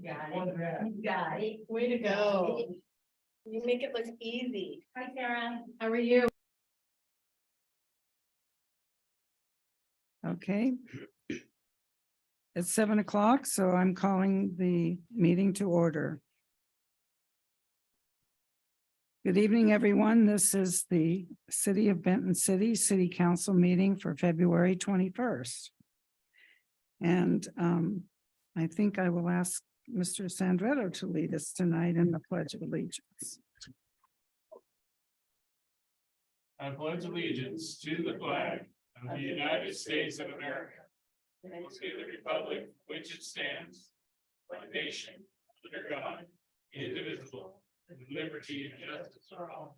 You got it. Way to go. You make it look easy. Hi, Sarah. How are you? Okay. It's 7 o'clock, so I'm calling the meeting to order. Good evening, everyone. This is the City of Benton City Council meeting for February 21st. And I think I will ask Mr. Sandretto to lead us tonight in the Pledge of Allegiance. I pledge allegiance to the flag of the United States of America, and to the republic which it stands, one nation, under God, indivisible, with liberty and justice for all.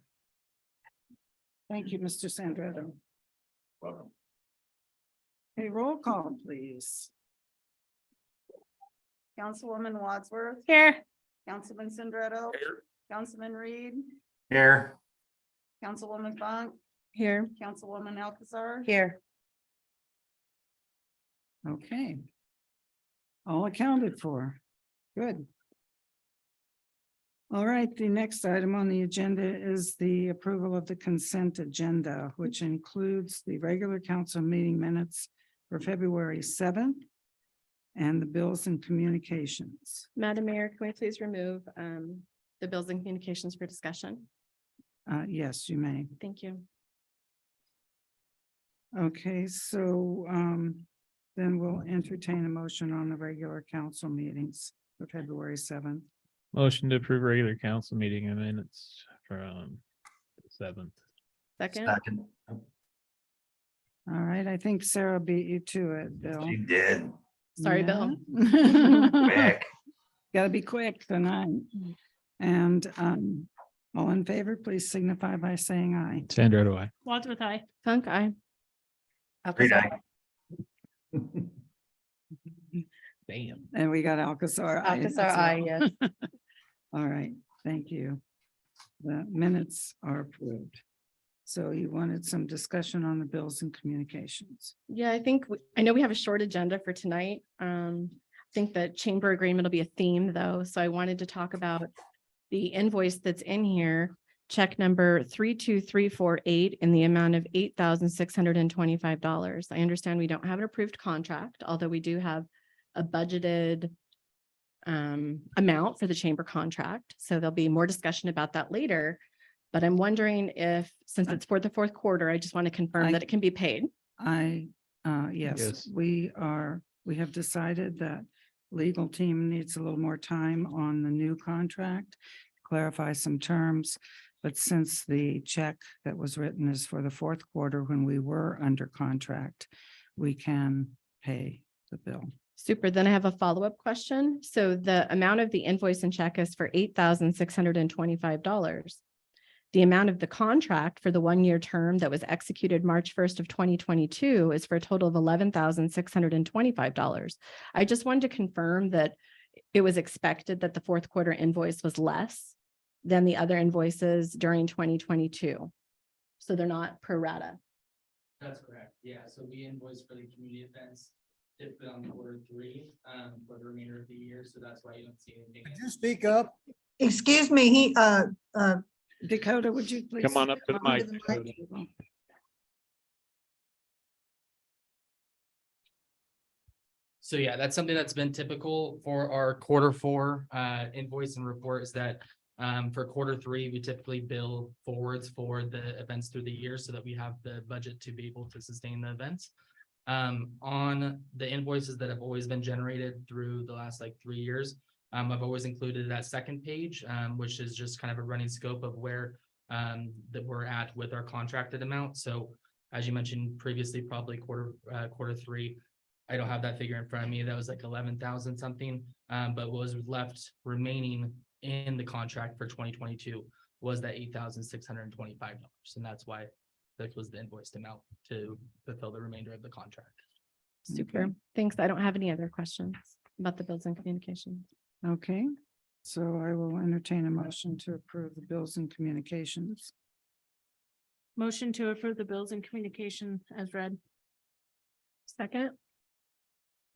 Thank you, Mr. Sandretto. Welcome. A roll call, please. Councilwoman Wadsworth, Here. Councilman Sandretto, Councilman Reed, Here. Councilwoman Funk, Here. Councilwoman Alcazar. Here. Okay. All accounted for. Good. All right, the next item on the agenda is the approval of the consent agenda, which includes the regular council meeting minutes for February 7th and the bills and communications. Madam Mayor, can we please remove the bills and communications for discussion? Yes, you may. Thank you. Okay, so then we'll entertain a motion on the regular council meetings for February 7th. Motion to approve regular council meeting minutes from the 7th. Second. Second. All right, I think Sarah beat you to it, Bill. She did. Sorry, Bill. Quick. Gotta be quick tonight. And all in favor, please signify by saying aye. Sandra, do I? Wadsworth, aye. Funk, aye. Great Alcazar. eye. Damn. And we got Alcazar. aye Alcazar, as aye, well. yes. All right, thank you. The minutes are approved. So you wanted some discussion on the bills and communications. Yeah, I think, I know we have a short agenda for tonight. I think the chamber agreement will be a theme though. So I wanted to talk about the invoice that's in here, check number 32348 in the amount of $8,625. I understand we don't have an approved contract, although we do have a budgeted amount for the chamber contract. So there'll be more discussion about that later. But I'm wondering if, since it's for the fourth quarter, I just want to confirm that it can be paid. Yes, Yes. we have decided that legal team needs a little more time on the new contract, clarify some terms. But since the check that was written is for the fourth quarter, when we were under contract, we can pay the bill. Super. Then I have a follow-up question. So the amount of the invoice and check is for $8,625. The amount of the contract for the one-year term that was executed March 1st of 2022 is for a total of $11,625. I just wanted to confirm that it was expected that the fourth quarter invoice was less than the other invoices during 2022. So they're not pro rata. That's correct. Yeah, so we invoice for the community events typically on quarter three for the remainder of the year. So that's why you don't see anything. Could you speak up? Excuse me, Dakota, would you please? Come on up to the mic. Dakota. So yeah, that's something that's been typical for our quarter four invoice and report is that for quarter three, we typically bill forwards for the events through the year so that we have the budget to be able to sustain the events. On the invoices that have always been generated through the last like 3 years, I've always included that second page, which is just kind of a running scope of where that we're at with our contracted amount. So as you mentioned previously, probably quarter three, I don't have that figure in front of me. That was like 11,000 something. But what was left remaining in the contract for 2022 was that $8,625. And that's why that was the invoiced amount to fulfill the remainder of the contract. Super. Thanks. I don't have any other questions about the bills and communications. Okay, so I will entertain a motion to approve the bills and communications. Motion to approve the bills and communication as read. Second.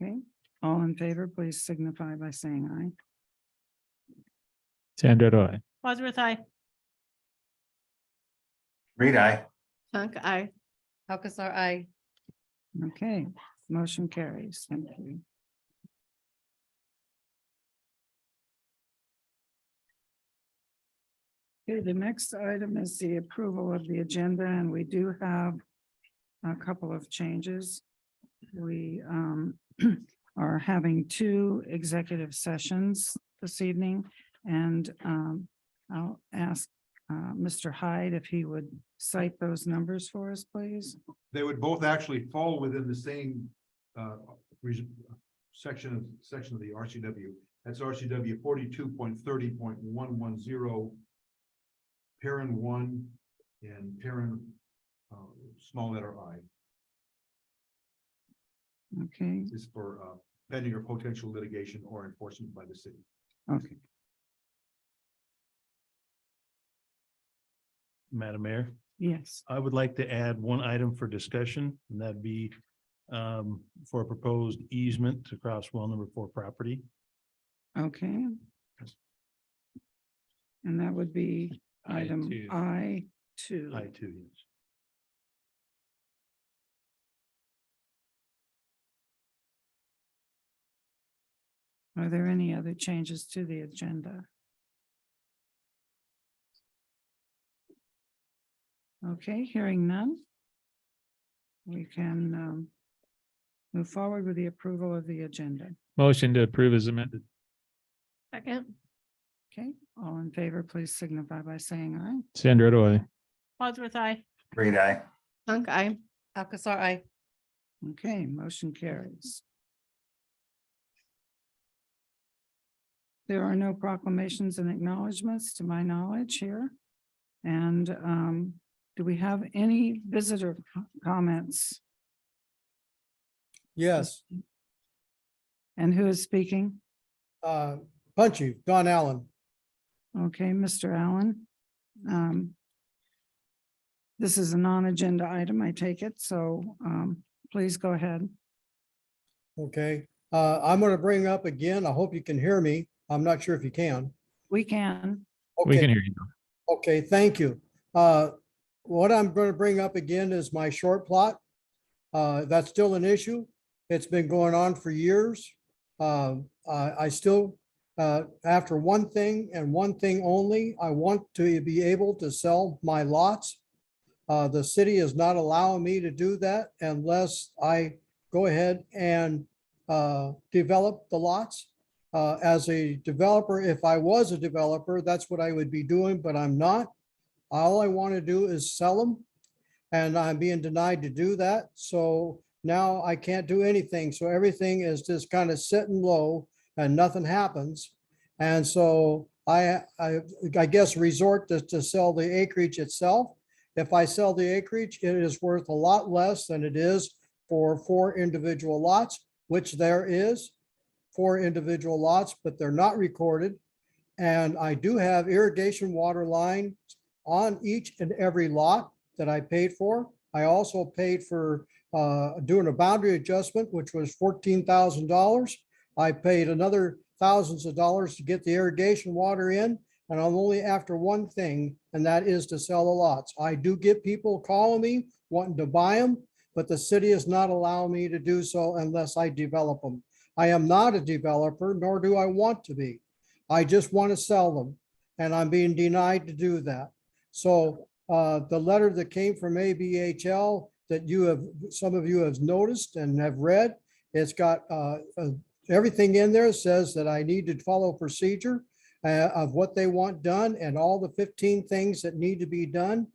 Okay, all in favor, please signify by saying aye. Sandra, I. Wadsworth, I. Reed, I. Plunk eye. Alcazar, I. Okay, motion carries. Thank you. Okay, the next item is the approval of the agenda, and we do have a couple of changes. We are having two executive sessions this evening, and I'll ask Mr. Hyde if he would cite those numbers for us, please. They would both actually fall within the same section of the RCW. That's RCW 42.30.110. Parent 1 and parent small letter I Okay, is for pending or potential litigation or enforcement by the city. okay. Madam Mayor, Yes, I would like to add one item for discussion, and that'd be for a proposed easement to cross well number 4 property. okay. And that would be item I2. I2. I2, yes. Are there any other changes to the agenda? Okay, hearing none. We can move forward with the approval of the agenda. Motion to approve is amended. Second. Okay, all in favor, please signify by saying aye. Sandra, I. Wadsworth, I. Reed, I. Plunk eye. Alcazar, I. Okay, motion carries. There are no proclamations and acknowledgements to my knowledge here. And do we have any visitor comments? Yes, And who is speaking? Punchy, Don Allen. Okay, Mr. Allen. This is a non-agenda item, I take it, so please go ahead. Okay, I'm gonna bring up again, I hope you can hear me. I'm not sure if you can. We can. We can Okay, hear you. okay, thank you. What I'm gonna bring up again is my short plot. That's still an issue. It's been going on for years. I still, after one thing and one thing only, I want to be able to sell my lots. The city is not allowing me to do that unless I go ahead and develop the lots. As a developer, if I was a developer, that's what I would be doing, but I'm not. All I want to do is sell them. And I'm being denied to do that. So now I can't do anything. So everything is just kind of sitting low and nothing happens. And so I guess resort to sell the acreage itself. If I sell the acreage, it is worth a lot less than it is for 4 individual lots, which there is 4 individual lots, but they're not recorded. And I do have irrigation water lines on each and every lot that I paid for. I also paid for doing a boundary adjustment, which was $14,000. I paid another thousands of dollars to get the irrigation water in, and I'm only after one thing, and that is to sell the lots. I do get people calling me wanting to buy them, but the city is not allowing me to do so unless I develop them. I am not a developer, nor do I want to be. I just want to sell them, and I'm being denied to do that. So the letter that came from ABHL that some of you have noticed and have read, it's got everything in there says that I need to follow procedure of what they want done and all the 15 things that need to be done.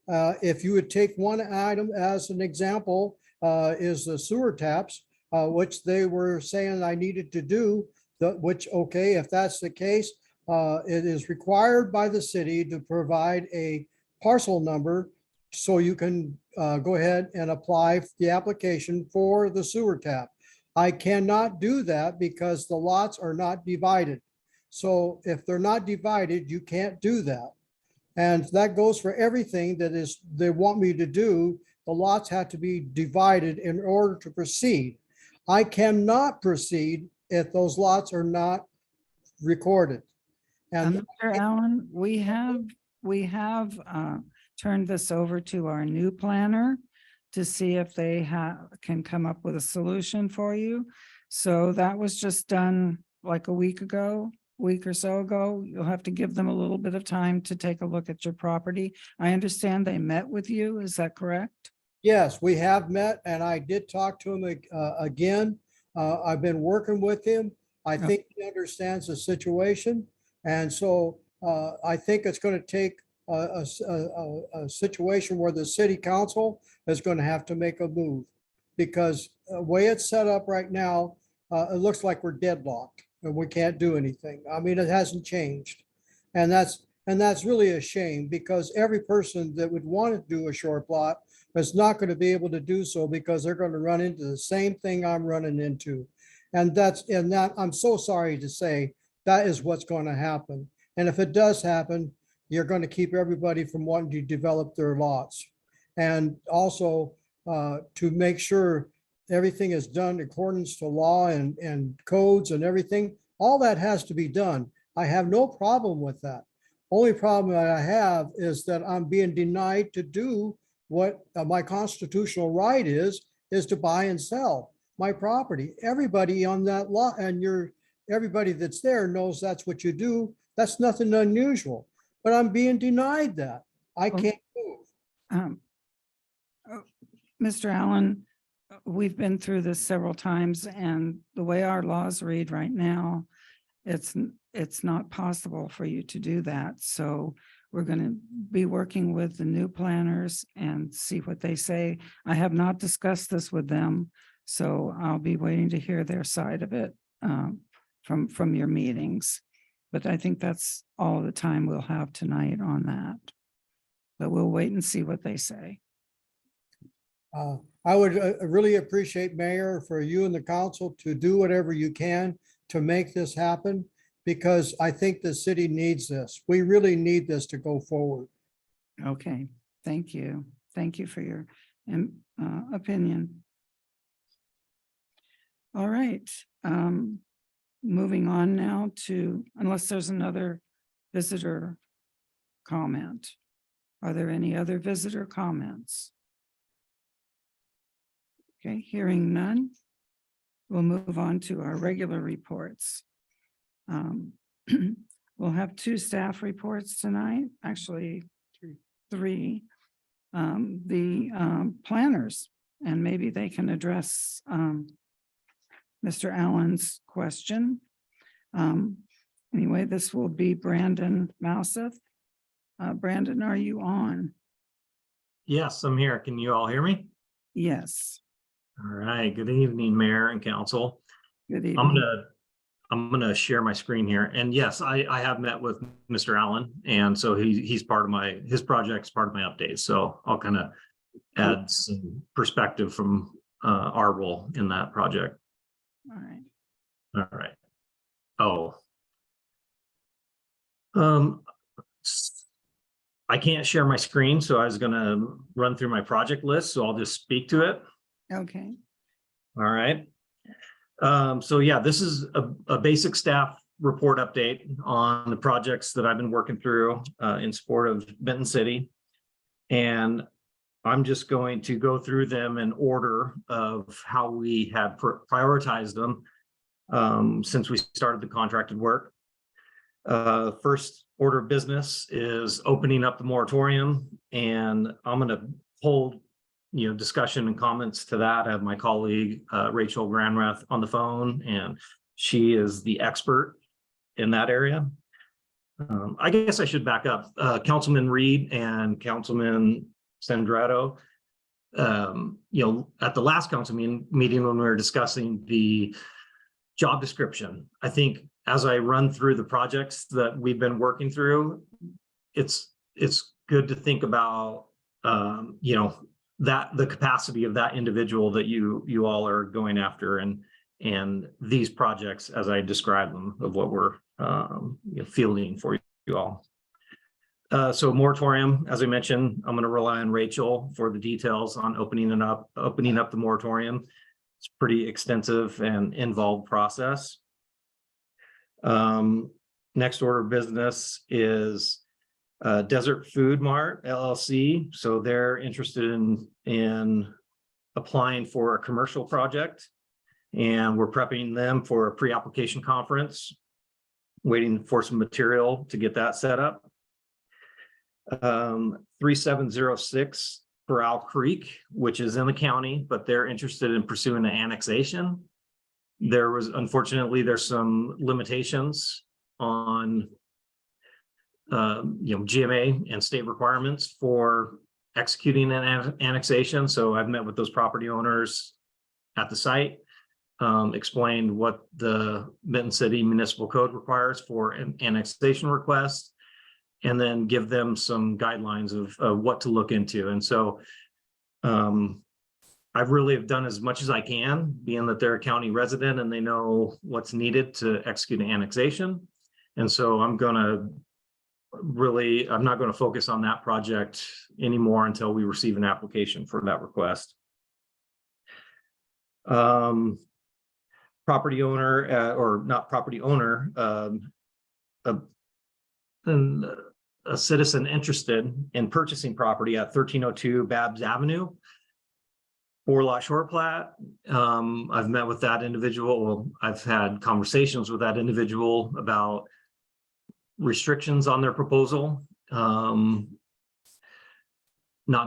If you would take one item as an example, is the sewer taps, which they were saying I needed to do, which, okay, if that's the case, it is required by the city to provide a parcel number so you can go ahead and apply the application for the sewer tap. I cannot do that because the lots are not divided. So if they're not divided, you can't do that. And that goes for everything that is they want me to do. The lots have to be divided in order to proceed. I cannot proceed if those lots are not recorded. And Mr. Allen, we have turned this over to our new planner to see if they can come up with a solution for you. So that was just done like a week or so ago. You'll have to give them a little bit of time to take a look at your property. I understand they met with you. Is that correct? yes, we have met and I did talk to him again. I've been working with him. I think he understands the situation. And so I think it's going to take a situation where the city council is going to have to make a move. Because the way it's set up right now, it looks like we're deadlocked and we can't do anything. I mean, it hasn't changed. And that's really a shame because every person that would want to do a short plot is not going to be able to do so because they're going to run into the same thing I'm running into. And I'm so sorry to say that is what's going to happen. And if it does happen, you're going to keep everybody from wanting to develop their lots. And also to make sure everything is done in accordance to law and codes and everything, all that has to be done. I have no problem with that. Only problem that I have is that I'm being denied to do what my constitutional right is to buy and sell my property. Everybody on that lot and everybody that's there knows that's what you do. That's nothing unusual, but I'm being denied that. I can't move. Mr. Allen, we've been through this several times and the way our laws read right now, it's not possible for you to do that. So we're going to be working with the new planners and see what they say. I have not discussed this with them, so I'll be waiting to hear their side of it from your meetings. But I think that's all the time we'll have tonight on that. But we'll wait and see what they say. I would really appreciate, Mayor, for you and the council to do whatever you can to make this happen, because I think the city needs this. We really need this to go forward. Okay, thank you. Thank you for your opinion. All right, moving on now to, unless there's another visitor comment. Are there any other visitor comments? Okay, hearing none, we'll move on to our regular reports. We'll have 2 staff reports tonight, actually 3. The planners, and maybe they can address Mr. Allen's question. Anyway, this will be Brandon Mouseth. Brandon, are you on? Yes, I'm here. Can you all hear me? Yes. All right. Good evening, Mayor and Council. Good evening. I'm gonna share my screen here. And yes, I have met with Mr. Allen, and so he's part of his project's part of my update. So I'll kind of add some perspective from our role in that project. All right. All right. Oh. I can't share my screen, so I was gonna run through my project list, so I'll just speak to it. Okay. All right. So yeah, this is a basic staff report update on the projects that I've been working through in support of Benton City. And I'm just going to go through them in order of how we had prioritized them since we started the contracted work. First order of business is opening up the moratorium, and I'm going to hold discussion and comments to that. I have my colleague Rachel Granrath on the phone, and she is the expert in that area. I guess I should back up. Councilman Reed and Councilman Sandrato, at the last council meeting when we were discussing the job description, I think as I run through the projects that we've been working through, it's good to think about that the capacity of that individual that you all are going after, and these projects as I describe them of what we're fielding for you all. So moratorium, as I mentioned, I'm going to rely on Rachel for the details on opening up the moratorium. It's a pretty extensive and involved process. next order of business is Desert Food Mart LLC. So they're interested in applying for a commercial project. And we're prepping them for a pre-application conference, waiting for some material to get that set up. 3706 Corral Creek, which is in the county, but they're interested in pursuing an annexation. Unfortunately, there's some limitations on GMA and state requirements for executing an annexation. So I've met with those property owners at the site, explained what the Benton City Municipal Code requires for an annexation request, and then give them some guidelines of what to look into. And so I really have done as much as I can, being that they're a county resident and they know what's needed to execute an annexation. And so I'm not going to focus on that project anymore until we receive an application for that request. Property owner, or not property owner, a citizen interested in purchasing property at 1302 Babs Avenue, 4-lot short plat. I've met with that individual. Well, I've had conversations with that individual about restrictions on their proposal, not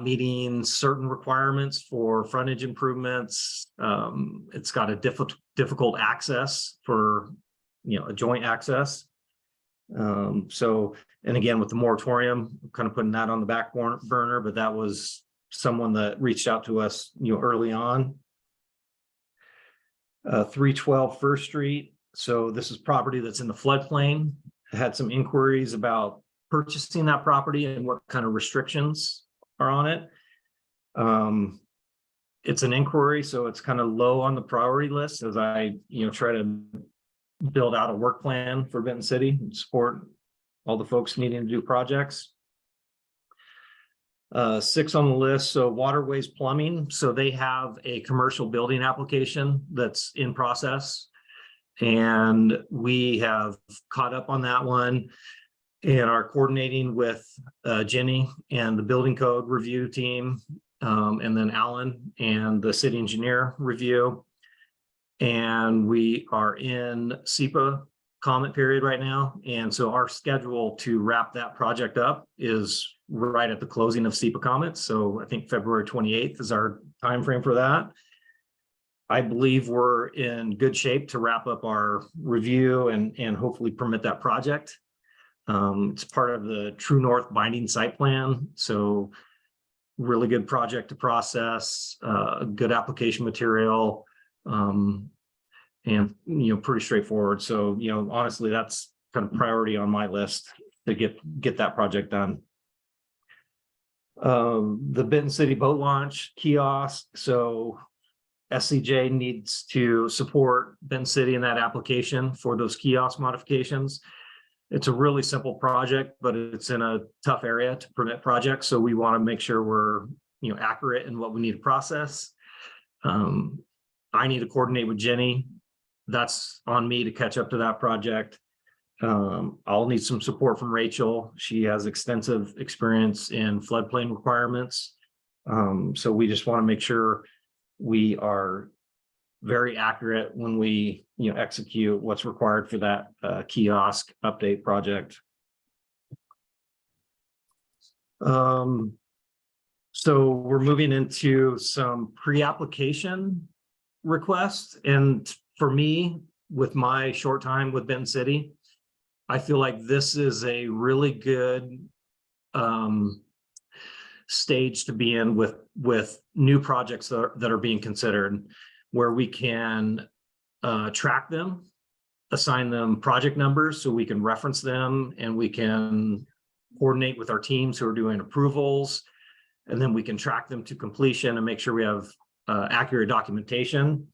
meeting certain requirements for frontage improvements. It's got a difficult access for, a joint access. And again, with the moratorium, kind of putting that on the back burner, but that was someone that reached out to us, early on. 312 First Street. So this is property that's in the floodplain. I had some inquiries about purchasing that property and what kind of restrictions are on it. It's an inquiry, so it's kind of low on the priority list as I, try to build out a work plan for Benton City and support all the folks needing to do projects. 6 on the list, so Waterways Plumbing. So they have a commercial building application that's in process. And we have caught up on that one and are coordinating with Jenny and the building code review team, and then Alan and the city engineer review. And we are in SEPA comment period right now. And so our schedule to wrap that project up is right at the closing of SEPA comments. So I think February 28th is our timeframe for that. I believe we're in good shape to wrap up our review and hopefully permit that project. It's part of the True North binding site plan. So really good project to process, good application material, and, pretty straightforward. So, honestly, that's kind of priority on my list to get that project done. The Benton City boat launch kiosk. So SCJ needs to support Benton City in that application for those kiosk modifications. It's a really simple project, but it's in a tough area to permit projects. So we want to make sure we're, accurate in what we need to process. I need to coordinate with Jenny. That's on me to catch up to that project. I'll need some support from Rachel. She has extensive experience in floodplain requirements. So we just want to make sure we are very accurate when we, execute what's required for that kiosk update project. So we're moving into some pre-application requests. And for me, with my short time with Benton City, I feel like this is a really good stage to be in with new projects that are being considered, where we can track them, assign them project numbers so we can reference them, and we can coordinate with our teams who are doing approvals, and then we can track them to completion and make sure we have accurate documentation.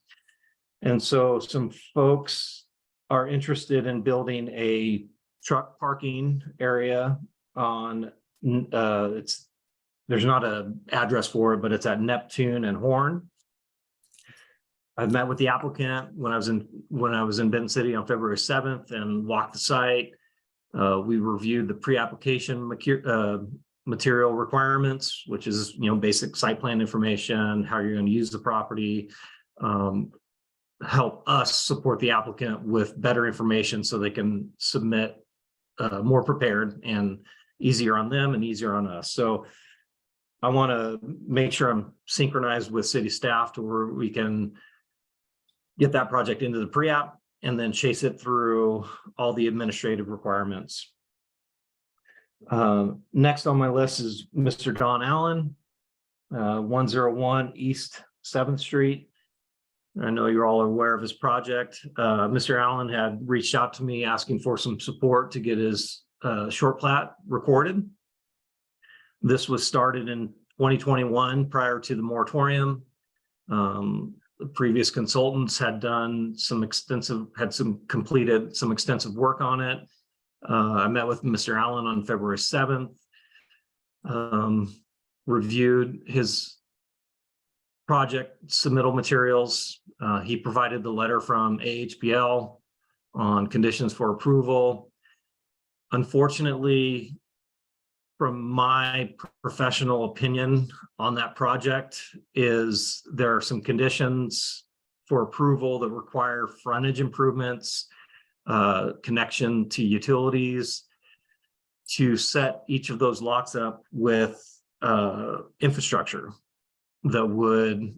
And so some folks are interested in building a truck parking area on, there's not an address for it, but it's at Neptune and Horn. I've met with the applicant when I was in Benton City on February 7th and walked the site. We reviewed the pre-application material requirements, which is, basic site plan information, how you're going to use the property. Help us support the applicant with better information so they can submit more prepared and easier on them and easier on us. So I want to make sure I'm synchronized with city staff to where we can get that project into the pre-app and then chase it through all the administrative requirements. Next on my list is Mr. Don Allen, 101 East 7th Street. I know you're all aware of his project. Mr. Allen had reached out to me asking for some support to get his short plat recorded. This was started in 2021 prior to the moratorium. The previous consultants had completed some extensive work on it. I met with Mr. Allen on February 7th, reviewed his project submittal materials. He provided the letter from AHPL on conditions for approval. Unfortunately, from my professional opinion on that project, is there are some conditions for approval that require frontage improvements, connection to utilities, to set each of those lots up with infrastructure that would,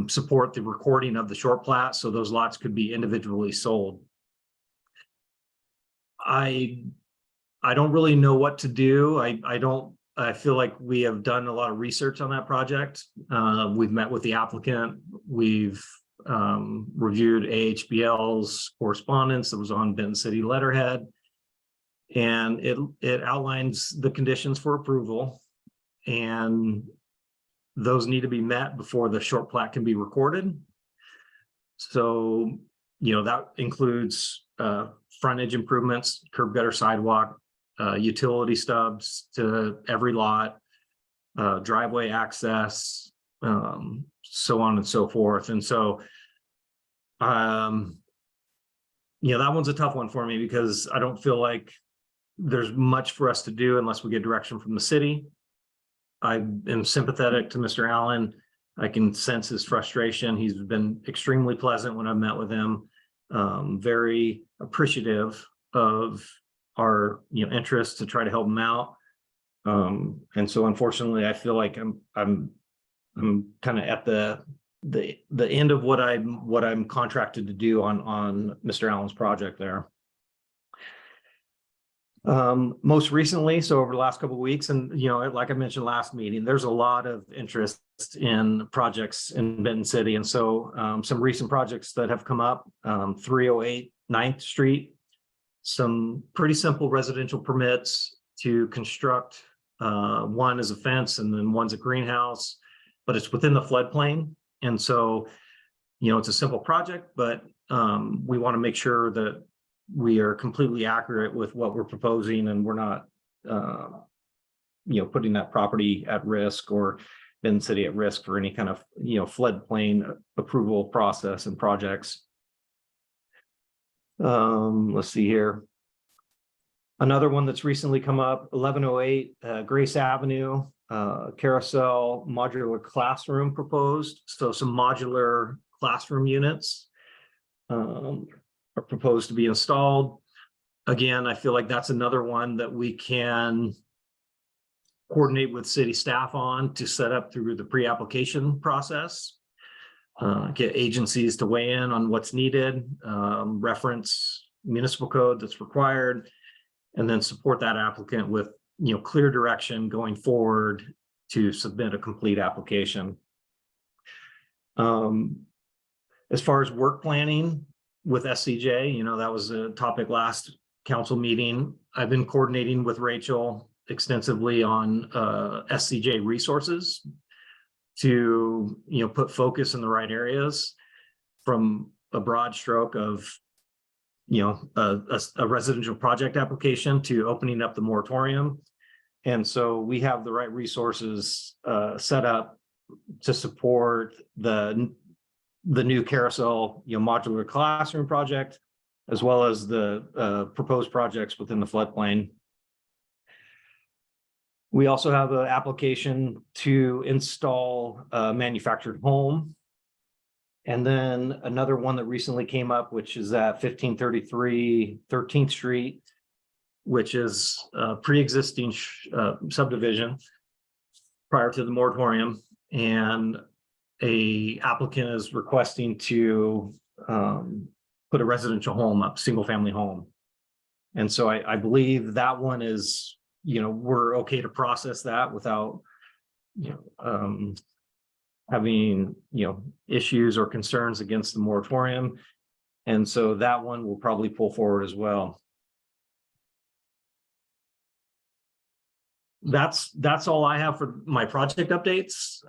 support the recording of the short plat, so those lots could be individually sold. I don't really know what to do. I feel like we have done a lot of research on that project. We've met with the applicant. We've reviewed AHBL's correspondence that was on Benton City letterhead. And it outlines the conditions for approval. And those need to be met before the short plat can be recorded. So, that includes frontage improvements, curb gutter sidewalk, utility stubs to every lot, driveway access, so on and so forth. And so, that one's a tough one for me because I don't feel like there's much for us to do unless we get direction from the city. I am sympathetic to Mr. Allen. I can sense his frustration. He's been extremely pleasant when I've met with him. Very appreciative of our interest to try to help him out. And so unfortunately I feel like I'm kind of at the end of what I'm contracted to do on Mr. Allen's project there. Most recently, so over the last couple of weeks, and like I mentioned last meeting, there's a lot of interest in projects in Benton City. And so some recent projects that have come up, 308 9th Street, some pretty simple residential permits to construct. One is a fence and then one's a greenhouse, but it's within the floodplain. And so, it's a simple project, but we want to make sure that we are completely accurate with what we're proposing and we're not, putting that property at risk or Benton City at risk for any kind of, floodplain approval process and projects. Let's see here. Another one that's recently come up, 1108 Grace Avenue, carousel modular classroom proposed. So some modular classroom units are proposed to be installed. Again, I feel like that's another one that we can coordinate with city staff on to set up through the pre-application process. Get agencies to weigh in on what's needed, reference municipal code that's required, and then support that applicant with clear direction going forward to submit a complete application. As far as work planning with SCJ, that was a topic last council meeting. I've been coordinating with Rachel extensively on SCJ resources to put focus in the right areas, from a broad stroke of a residential project application to opening up the moratorium. And so we have the right resources set up to support the new carousel modular classroom project, as well as the proposed projects within the floodplain. We also have an application to install a manufactured home. And then another one that recently came up, which is at 1533 13th Street, which is a pre-existing subdivision prior to the moratorium. And a applicant is requesting to put a residential home up, single-family home. And so I believe that one is, we're okay to process that without, having, issues or concerns against the moratorium. And so that one will probably pull forward as well. That's all I have for my project updates.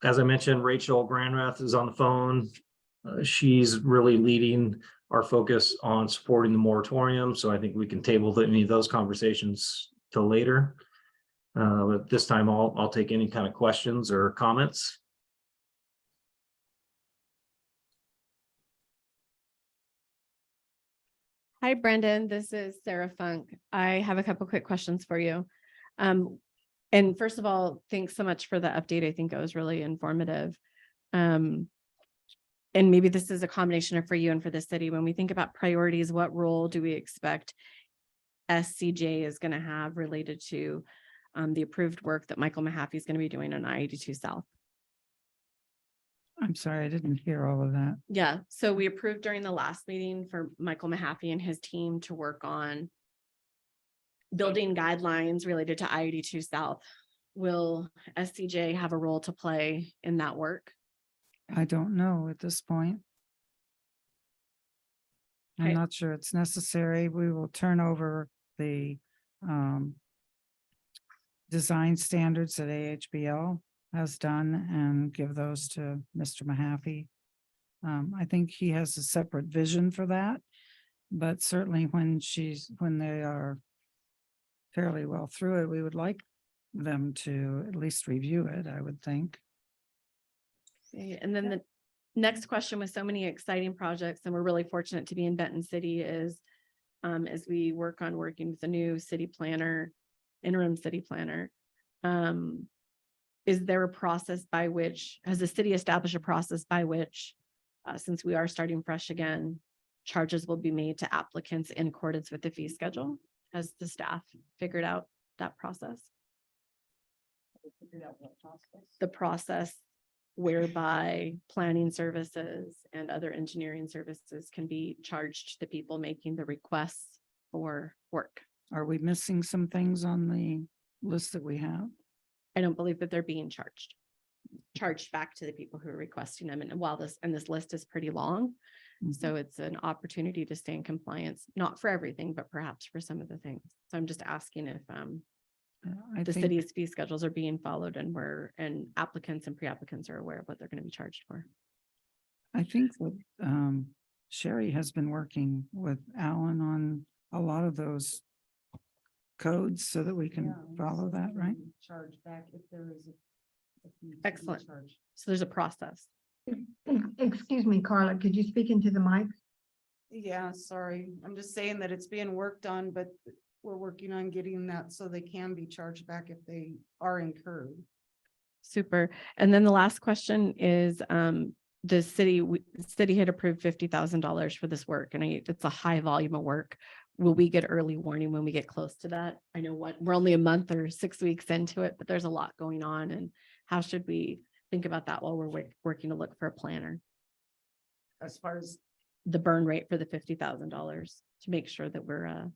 As I mentioned, Rachel Granrath is on the phone. She's really leading our focus on supporting the moratorium. So I think we can table any of those conversations till later. But this time I'll take any kind of questions or comments. Hi, Brendan. This is Sarah Funk. I have a couple quick questions for you. And first of all, thanks so much for the update. I think it was really informative. And maybe this is a combination for you and for the city. When we think about priorities, what role do we expect SCJ is going to have related to the approved work that Michael Mahaffey is going to be doing on I-82 South? I'm sorry, I didn't hear all of that. Yeah, so we approved during the last meeting for Michael Mahaffey and his team to work on building guidelines related to I-82 South. Will SCJ have a role to play in that work? I don't know at this point. I'm Okay. not sure it's necessary. We will turn over the design standards that AHBL has done and give those to Mr. Mahaffey. I think he has a separate vision for that, but certainly when they are fairly well through it, we would like them to at least review it, I would think. Okay, and then the next question, with so many exciting projects, and we're really fortunate to be in Benton City, is as we working with the new city planner, interim city planner, is there a process by which, has the city established a process by which, since we are starting fresh again, charges will be made to applicants in accordance with the fee schedule? Has the staff figured out that process? The process whereby planning services and other engineering services can be charged to the people making the requests for work. Are we missing some things on the list that we have? I don't believe that they're being charged back to the people who are requesting them. And while this list is pretty long, so it's an opportunity to stay in compliance, not for everything, but perhaps for some of the things. So I'm just asking if the city's fee schedules are being followed and applicants and pre-applicants are aware of what they're going to be charged for. I think that Sherry has been working with Alan on a lot of those codes so that we can follow that, right? Charge back if there is Excellent. So there's a process. Excuse me, Carla, could you speak into the mic? Yeah, sorry. I'm just saying that it's being worked on, but we're working on getting that so they can be charged back if they are incurred. Super. And then the last question is, the city had approved $50,000 for this work, and it's a high volume of work. Will we get early warning when we get close to that? I know we're only a month or 6 weeks into it, but there's a lot going on. And how should we think about that while we're working to look for a planner? As far as the burn rate for the $50,000 to make sure that we're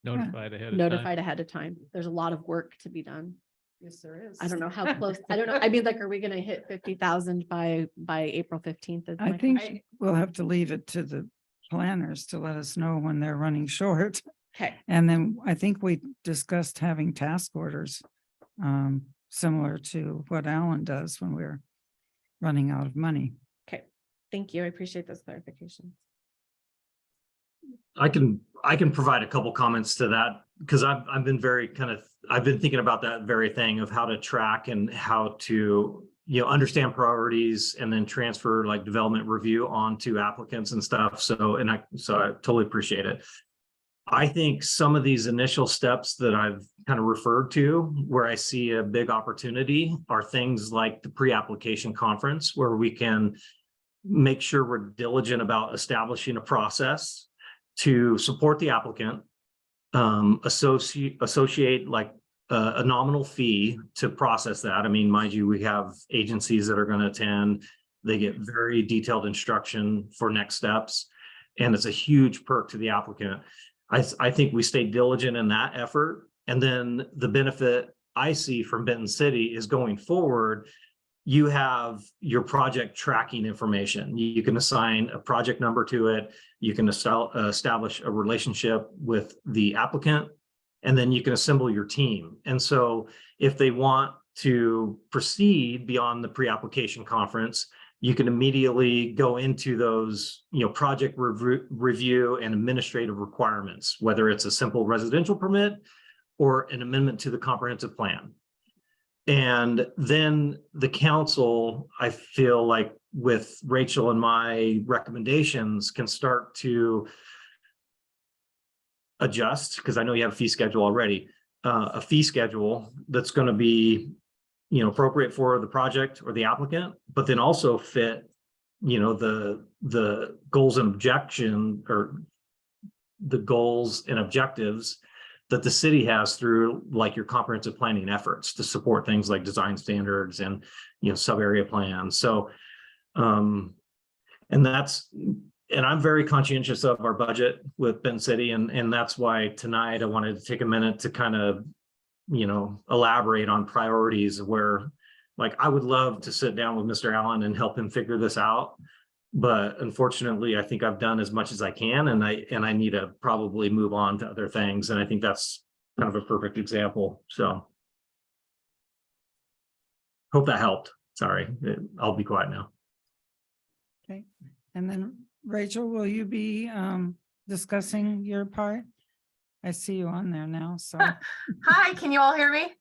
Notified ahead of time. notified ahead of time. There's a lot of work to be done. Yes, there is. I don't know how close, I don't know. I mean, like, are we going to hit 50,000 by April 15th? I think we'll have to leave it to the planners to let us know when they're running short. Okay. And then I think we discussed having task orders similar to what Alan does when we're running out of money. Okay. Thank you. I appreciate those clarifications. I can provide a couple comments to that because I've been thinking about that very thing of how to track and how to, understand priorities and then transfer like development review onto applicants and stuff. So I totally appreciate it. I think some of these initial steps that I've kind of referred to where I see a big opportunity are things like the pre-application conference, where we can make sure we're diligent about establishing a process to support the applicant, associate like a nominal fee to process that. I mean, mind you, we have agencies that are going to attend. They get very detailed instruction for next steps, and it's a huge perk to the applicant. I think we stay diligent in that effort. And then the benefit I see from Benton City is going forward, you have your project tracking information. You can assign a project number to it. You can establish a relationship with the applicant, and then you can assemble your team. And so if they want to proceed beyond the pre-application conference, you can immediately go into those, project review and administrative requirements, whether it's a simple residential permit or an amendment to the comprehensive plan. And then the council, I feel like with Rachel and my recommendations, can start to adjust, because I know you have a fee schedule already, a fee schedule that's going to be appropriate for the project or the applicant, but then also fit, the goals and objectives that the city has through like your comprehensive planning efforts to support things like design standards and, sub area plans. So, and I'm very conscientious of our budget with Benton City. And that's why tonight I wanted to take a minute to kind of elaborate on priorities where, like, I would love to sit down with Mr. Allen and help him figure this out. But unfortunately, I think I've done as much as I can, and I need to probably move on to other things. And I think that's kind of a perfect example. So hope that helped. Sorry, I'll be quiet now. Okay. And then Rachel, will you be discussing your part? I see you on there now, so. Hi, can you all hear me?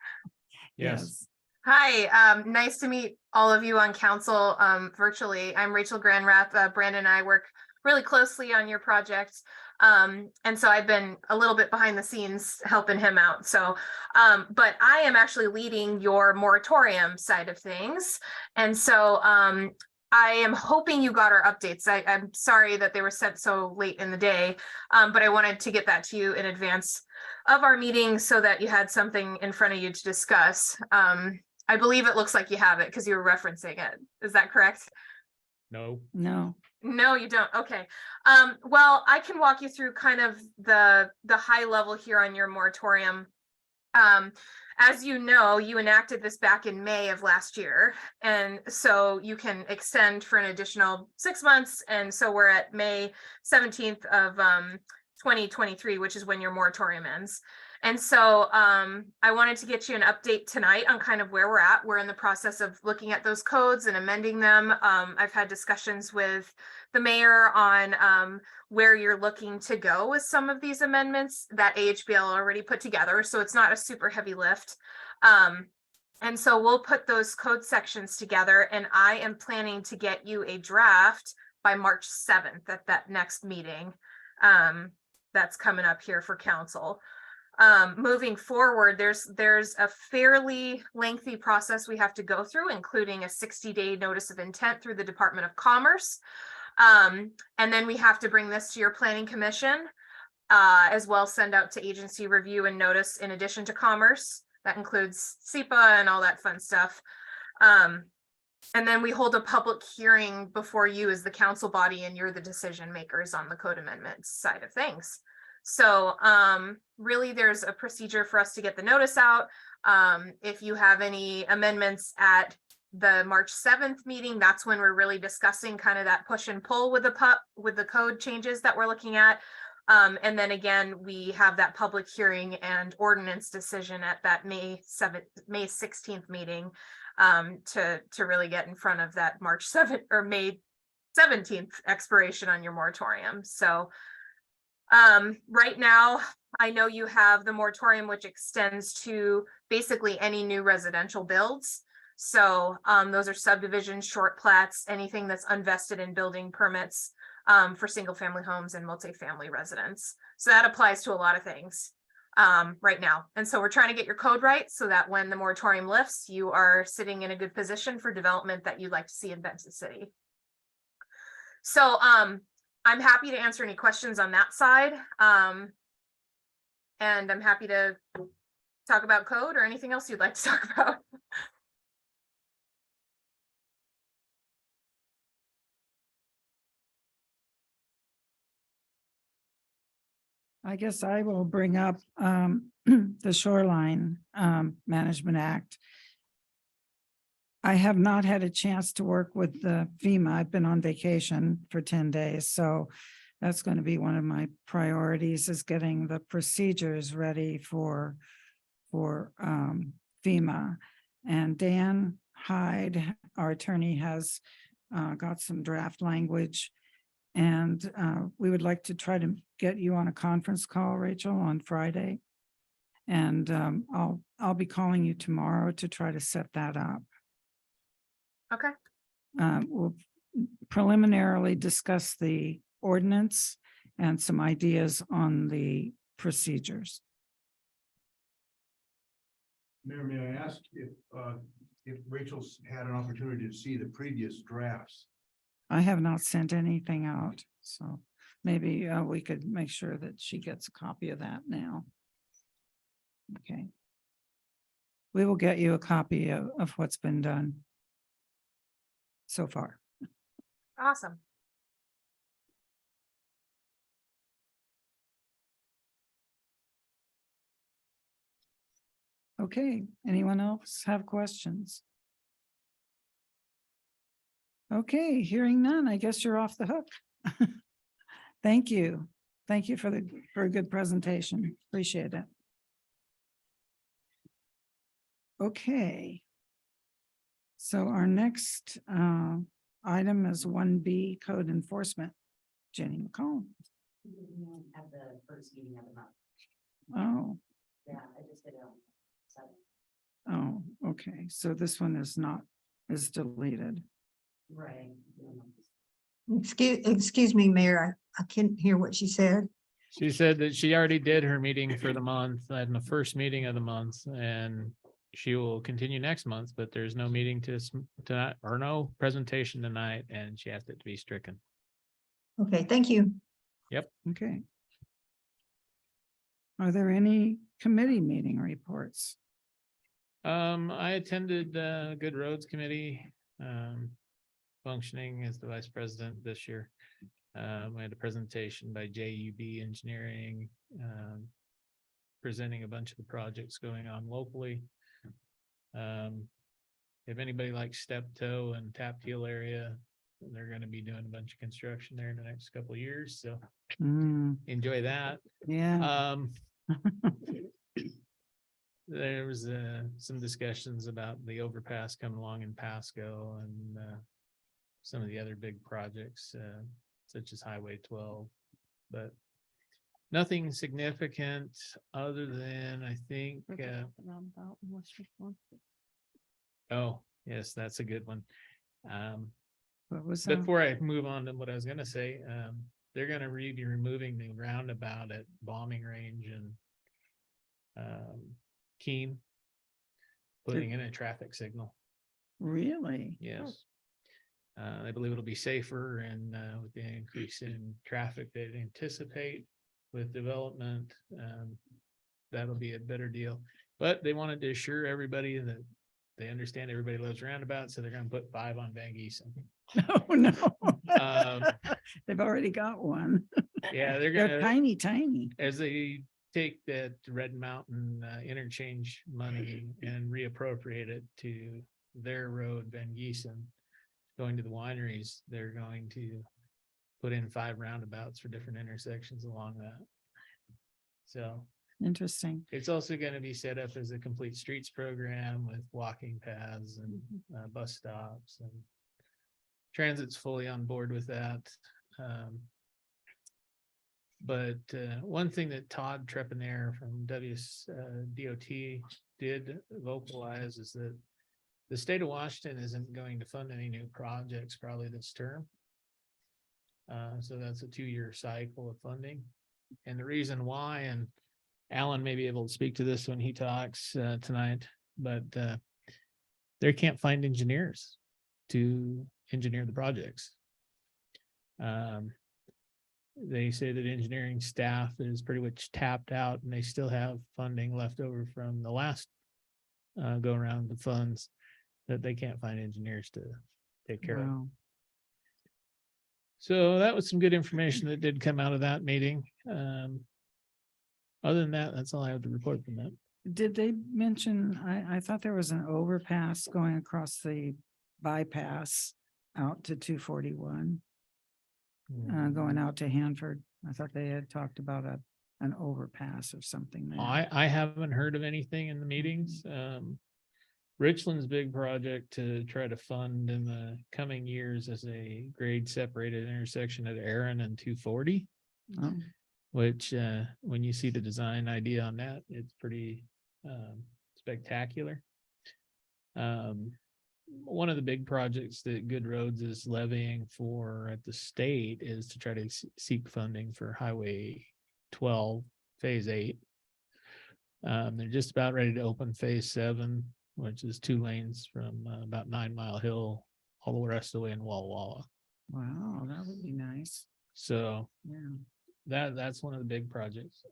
Yes. Hi, nice to meet all of you on council virtually. I'm Rachel Granrath. Brandon and I work really closely on your project. And so I've been a little bit behind the scenes helping him out. So, but I am actually leading your moratorium side of things. And so I am hoping you got our updates. I'm sorry that they were sent so late in the day, but I wanted to get that to you in advance of our meeting so that you had something in front of you to discuss. I believe it looks like you have it because you were referencing it. Is that correct? No. No. No, you don't. Okay. Well, I can walk you through kind of the high level here on your moratorium. As you know, you enacted this back in May of last year, and so you can extend for an additional 6 months. And so we're at May 17th of 2023, which is when your moratorium ends. And so I wanted to get you an update tonight on kind of where we're at. We're in the process of looking at those codes and amending them. I've had discussions with the mayor on where you're looking to go with some of these amendments that AHBL already put together. So it's not a super heavy lift. And so we'll put those code sections together, and I am planning to get you a draft by March 7th at that next meeting. That's coming up here for council. Moving forward, there's a fairly lengthy process we have to go through, including a 60-day notice of intent through the Department of Commerce. And then we have to bring this to your planning commission, as well send out to agency review and notice in addition to Commerce. That includes SEPA and all that fun stuff. And then we hold a public hearing before you as the council body, and you're the decision makers on the code amendments side of things. So really there's a procedure for us to get the notice out. If you have any amendments at the March 7th meeting, that's when we're really discussing kind of that push and pull with the code changes that we're looking at. And then again, we have that public hearing and ordinance decision at that May 16th meeting to really get in front of that March 7th or May 17th expiration on your moratorium. So right now, I know you have the moratorium, which extends to basically any new residential builds. So those are subdivisions, short plats, anything that's unvested in building permits for single family homes and multifamily residents. So that applies to a lot of things right now. And so we're trying to get your code right so that when the moratorium lifts, you are sitting in a good position for development that you'd like to see in Benton City. So I'm happy to answer any questions on that side. And I'm happy to talk about code or anything else you'd like to talk about. I guess I will bring up the Shoreline Management Act. I have not had a chance to work with the FEMA. I've been on vacation for 10 days, so that's going to be one of my priorities, is getting the procedures ready for FEMA. And Dan Hyde, our attorney, has got some draft language. And we would like to try to get you on a conference call, Rachel, on Friday. And I'll be calling you tomorrow to try to set that up. Okay. We'll preliminarily discuss the ordinance and some ideas on the procedures. Mayor, may I ask if Rachel's had an opportunity to see the previous drafts? I have not sent anything out, so maybe we could make sure that she gets a copy of that now. Okay. We will get you a copy of what's been done so far. Awesome. Okay, anyone else have questions? Okay, hearing none, I guess you're off the hook. Thank you. Thank you for a good presentation. Appreciate it. Okay. So our next item is 1B code enforcement. Jenny McComb. At the first meeting of the month. Oh, Yeah, I just did it on Saturday. oh, okay. So this one is deleted. Right. Excuse me, Mayor, I couldn't hear what she said. She said that she already did her meeting for the month and the first meeting of the month, and she will continue next month, but there's no meeting tonight or no presentation tonight, and she asked it to be stricken. Okay, thank you. Yep. Okay. Are there any committee meeting reports? I attended Good Roads Committee, functioning as the vice president this year. We had a presentation by JUB Engineering, presenting a bunch of the projects going on locally. If anybody likes Steptoe and Tap Heel area, they're going to be doing a bunch of construction there in the next couple of years, so enjoy that. Yeah. There was some discussions about the overpass coming along in Pasco and some of the other big projects, such as Highway 12, but nothing significant other than I think. Oh, yes, that's a good one. What was that? Before I move on to what I was going to say, they're going to be removing the roundabout at Bombing Range and Keene, putting in a traffic signal. Really? Yes. I believe it'll be safer, and with the increase in traffic they anticipate with development, that'll be a better deal. But they wanted to assure everybody that they understand everybody loves roundabouts, so they're going to put 5 on Van Giesen. Oh, no. They've already got one. Yeah, They're tiny. As they take that Red Mountain interchange money and reappropriate it to their road, Van Giesen, going to the wineries, they're going to put in 5 roundabouts for different intersections along that. So Interesting. it's also going to be set up as a complete streets program with walking paths and bus stops, and Transit's fully on board with that. But one thing that Todd Trepanere from WDOT did vocalize is that the state of Washington isn't going to fund any new projects probably this term. So that's a 2-year cycle of funding. And the reason why, and Alan may be able to speak to this when he talks tonight, but they can't find engineers to engineer the projects. They say that engineering staff is pretty much tapped out and they still have funding left over from the last go around the funds that they can't find engineers to take care of. Wow. So that was some good information that did come out of that meeting. Other than that, that's all I have to report from that. Did they mention, I thought there was an overpass going across the bypass out to 241, going out to Hanford. I thought they had talked about an overpass or something there. I haven't heard of anything in the meetings. Richland's big project to try to fund in the coming years is a grade separated intersection at Aaron and 240, Oh, which when you see the design idea on that, it's pretty spectacular. One of the big projects that Good Roads is levying for at the state is to try to seek funding for Highway 12, Phase 8. They're just about ready to open Phase 7, which is 2 lanes from about 9 Mile Hill all the rest of the way in Walla Walla. wow, that would be nice. So Yeah. that's one of the big projects.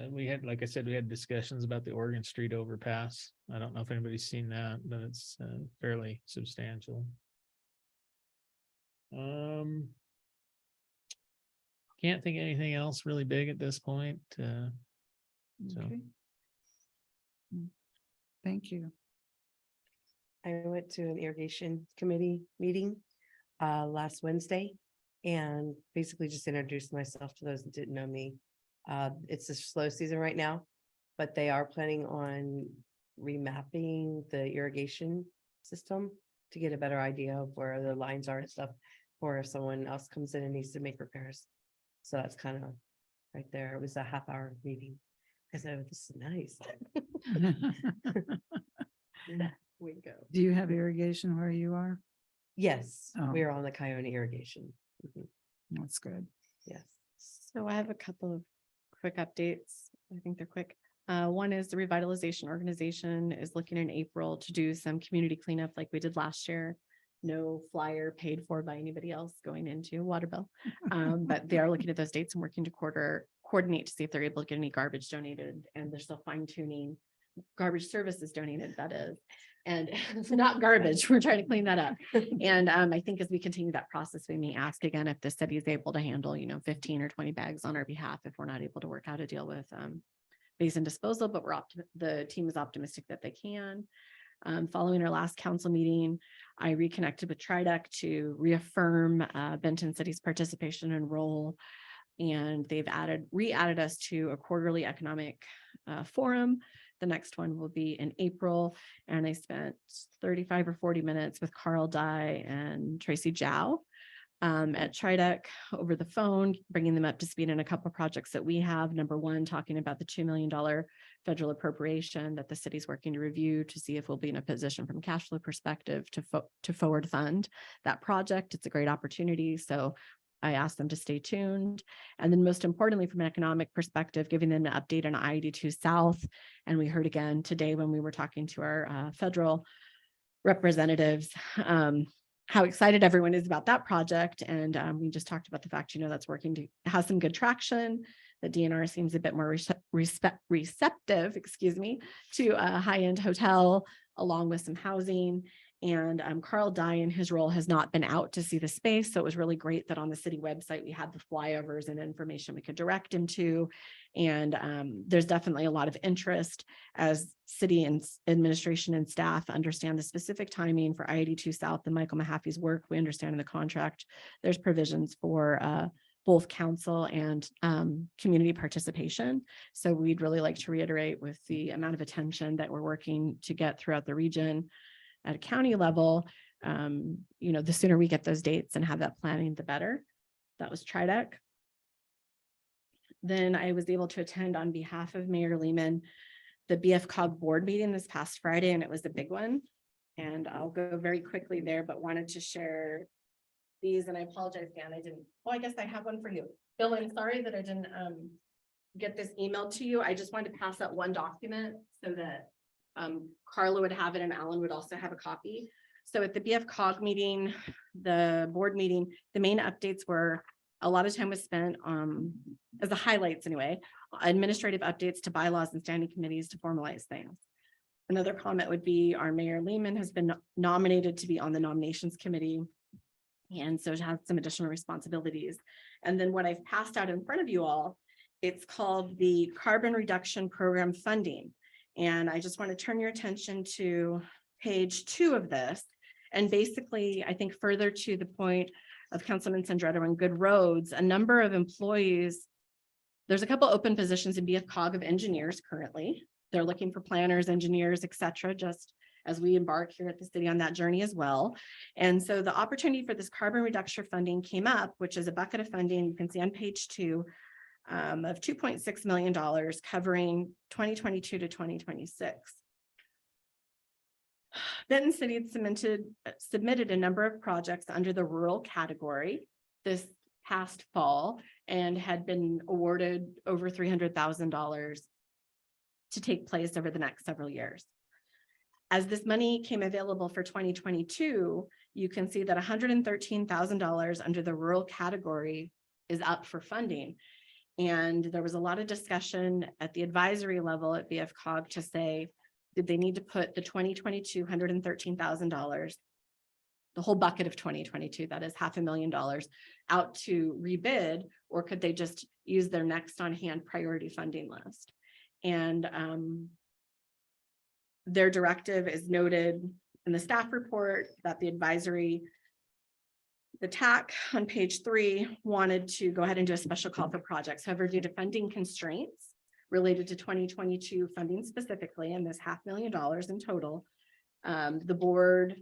We had, like I said, we had discussions about the Oregon Street overpass. I don't know if anybody's seen that, but it's fairly substantial. Can't think of anything else really big at this point. So Okay. Thank you. I went to an irrigation committee meeting last Wednesday and basically just introduced myself to those that didn't know me. It's a slow season right now, but they are planning on remapping the irrigation system to get a better idea of where the lines are and stuff, or if someone else comes in and needs to make repairs. So that's kind of right there. It was a half-hour meeting. I said, "Oh, this is nice." We go. Do you have irrigation where you are? Yes, Oh. we are on the Coyote irrigation. Mhm. That's good. Yes. So I have a couple of quick updates. I think they're quick. One is the revitalization organization is looking in April to do some community cleanup like we did last year. No flyer paid for by anybody else going into water bill. But they are looking at those dates and working to coordinate to see if they're able to get any garbage donated, and they're still fine tuning garbage services donated, that is. And it's not garbage. We're trying to clean that up. And I think as we continue that process, we may ask again if the city is able to handle, 15 or 20 bags on our behalf if we're not able to work out a deal with basin disposal, but the team is optimistic that they can. Following our last council meeting, I reconnected with Tridec to reaffirm Benton City's participation and role. And they've re-added us to a quarterly economic forum. The next one will be in April. And I spent 35 or 40 minutes with Carl Dye and Tracy Zhao at Tridec over the phone, bringing them up to speed in a couple of projects that we have. Number one, talking about the $2 million federal appropriation that the city's working to review to see if we'll be in a position from a cash flow perspective to forward fund that project. It's a great opportunity. So I asked them to stay tuned. And then most importantly, from an economic perspective, giving them an update on I-82 South. And we heard again today when we were talking to our federal representatives, how excited everyone is about that project. And we just talked about the fact, that's working to have some good traction. The DNR seems a bit more receptive, to a high-end hotel along with some housing. And Carl Dye in his role has not been out to see the space. So it was really great that on the city website, we had the flyovers and information we could direct him to. And there's definitely a lot of interest as city and administration and staff understand the specific timing for I-82 South and Michael Mahaffey's work. We understand in the contract, there's provisions for both council and community participation. So we'd really like to reiterate with the amount of attention that we're working to get throughout the region at a county level, the sooner we get those dates and have that planning, the better. That was Tridec. Then I was able to attend on behalf of Mayor Lehman the BFCOG board meeting this past Friday, and it was a big one. And I'll go very quickly there, but wanted to share these, and I apologize, Dan, I didn't, well, I guess I have one for you. Bill, I'm sorry that I didn't get this emailed to you. I just wanted to pass out one document so that Carla would have it and Alan would also have a copy. So at the BFCOG meeting, the board meeting, the main updates were a lot of time was spent as the highlights anyway, administrative updates to bylaws and standing committees to formalize things. Another comment would be our Mayor Lehman has been nominated to be on the nominations committee. And so has some additional responsibilities. And then what I've passed out in front of you all, it's called the Carbon Reduction Program Funding. And I just want to turn your attention to page 2 of this. And basically, I think further to the point of Councilman Sandretto and Good Roads, a number of employees, there's a couple open positions in BFCOG of engineers currently. They're looking for planners, engineers, et cetera, just as we embark here at the city on that journey as well. And so the opportunity for this carbon reduction funding came up, which is a bucket of funding you can see on page 2 of $2.6 million covering 2022 to 2026. Benton City had submitted a number of projects under the rural category this past fall and had been awarded over $300,000 to take place over the next several years. As this money came available for 2022, you can see that $113,000 under the rural category is up for funding. And there was a lot of discussion at the advisory level at BFCOG to say, did they need to put the 2022 $113,000, the whole bucket of 2022, that is $500,000 out to rebid, or could they just use their next on hand priority funding list? And their directive is noted in the staff report that the advisory, the TAC on page 3 wanted to go ahead and do a special call for projects. However, due to funding constraints related to 2022 funding specifically, and this $500,000 in total, the board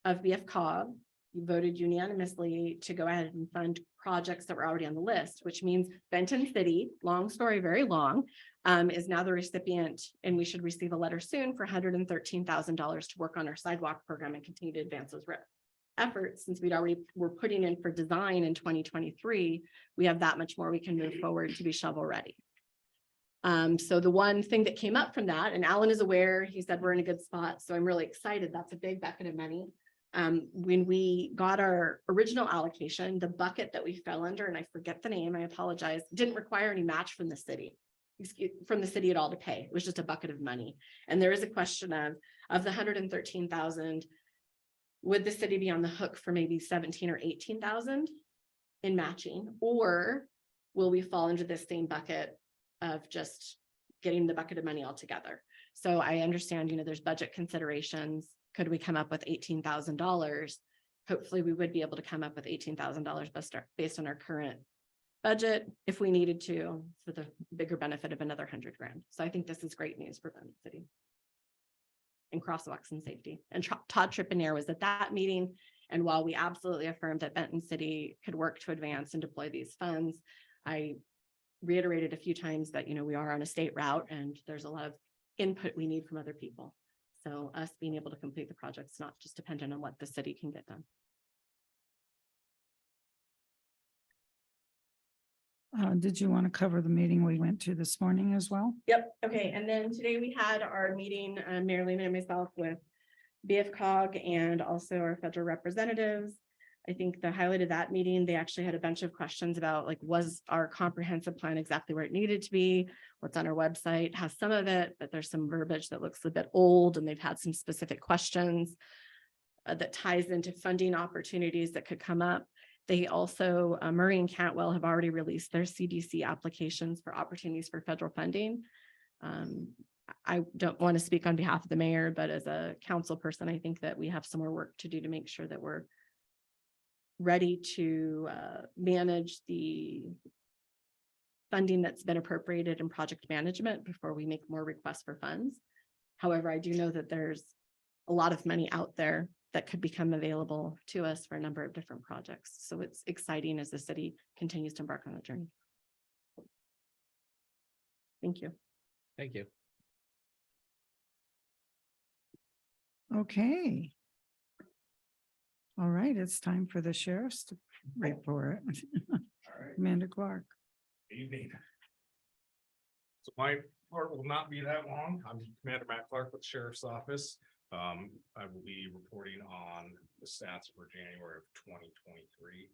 of BFCOG voted unanimously to go ahead and fund projects that were already on the list, which means Benton City, long story, very long, is now the recipient, and we should receive a letter soon for $113,000 to work on our sidewalk program and continue to advance those efforts. Since we'd already were putting in for design in 2023, we have that much more we can move forward to be shovel ready. So the one thing that came up from that, and Alan is aware, he said we're in a good spot, so I'm really excited. That's a big bucket of money. When we got our original allocation, the bucket that we fell under, and I forget the name, I apologize, didn't require any match from the city. From the city at all to pay. It was just a bucket of money. And there is a question of the $113,000, would the city be on the hook for maybe 17 or 18,000 in matching, or will we fall into this same bucket of just getting the bucket of money altogether? So I understand, there's budget considerations. Could we come up with $18,000? Hopefully we would be able to come up with $18,000 based on our current budget if we needed to, for the bigger benefit of another $100,000. So I think this is great news for Benton City and crosswalks and safety. And Todd Trippinair was at that meeting. And while we absolutely affirmed that Benton City could work to advance and deploy these funds, I reiterated a few times that, we are on a state route and there's a lot of input we need from other people. So us being able to complete the project is not just dependent on what the city can get done. Did you want to cover the meeting we went to this morning as well? Yep. Okay. And then today we had our meeting, Mayor Lehman and myself, with BFCOG and also our federal representatives. I think the highlight of that meeting, they actually had a bunch of questions about, like, was our comprehensive plan exactly where it needed to be? What's on our website has some of it, but there's some verbiage that looks a bit old, and they've had some specific questions that ties into funding opportunities that could come up. They also, Murray and Cantwell have already released their CDC applications for opportunities for federal funding. I don't want to speak on behalf of the mayor, but as a council person, I think that we have some more work to do to make sure that we're ready to manage the funding that's been appropriated in project management before we make more requests for funds. However, I do know that there's a lot of money out there that could become available to us for a number of different projects. So it's exciting as the city continues to embark on the journey. Thank you. Thank you. Okay. All right, it's time for the sheriff's report. Commander Clark. Evening. So my part will not be that long. I'm Commander Matt Clark with the Sheriff's Office. I will be reporting on the stats for January of 2023.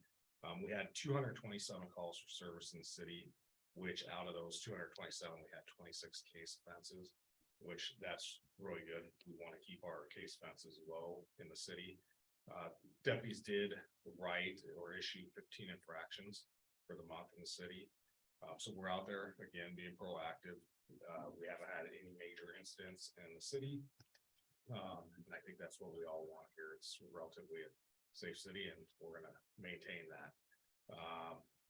We had 227 calls for service in the city, which out of those 227, we had 26 case offenses, which that's really good. We want to keep our case offenses low in the city. Deputies did write or issue 15 infractions for the month in the city. So we're out there again, being proactive. We haven't had any major incidents in the city. And I think that's what we all want here. It's relatively a safe city and we're gonna maintain that.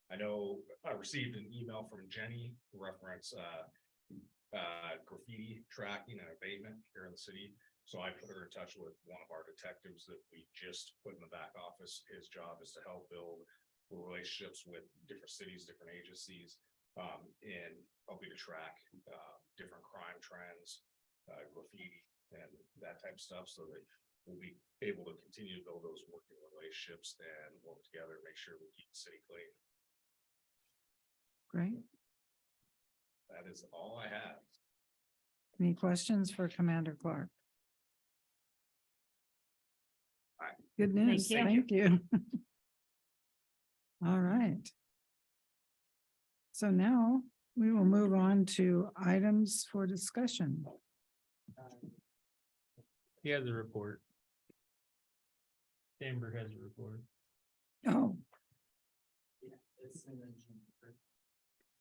I know I received an email from Jenny reference graffiti tracking and abatement here in the city. So I put her in touch with one of our detectives that we just put in the back office. His job is to help build relationships with different cities, different agencies, and helping to track different crime trends, graffiti and that type of stuff, so that we'll be able to continue to build those working relationships and work together, make sure we keep the city clean. Great. That is all I have. Any questions for Commander Clark? Good news. you. Thank you. All right. So now we will move on to items for discussion. He has a report. Chamber has a report. Oh,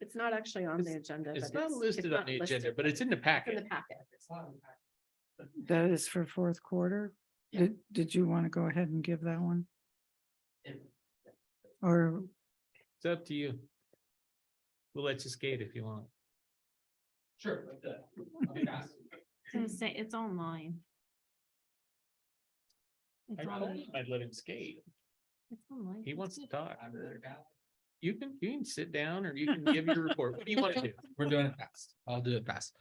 It's not actually on the agenda. It's but not listed on not the agenda, listed. but it's in the It's in packet. the packet. that is for fourth quarter. Did you want to go ahead and give that one? Or, It's up to you. We'll let you skate if you want. Sure. It's online. It's I'd let him skate. It's online. He wants to talk. You can sit down or you can give your report. What do you want to do? We're doing it fast. I'll do it fast.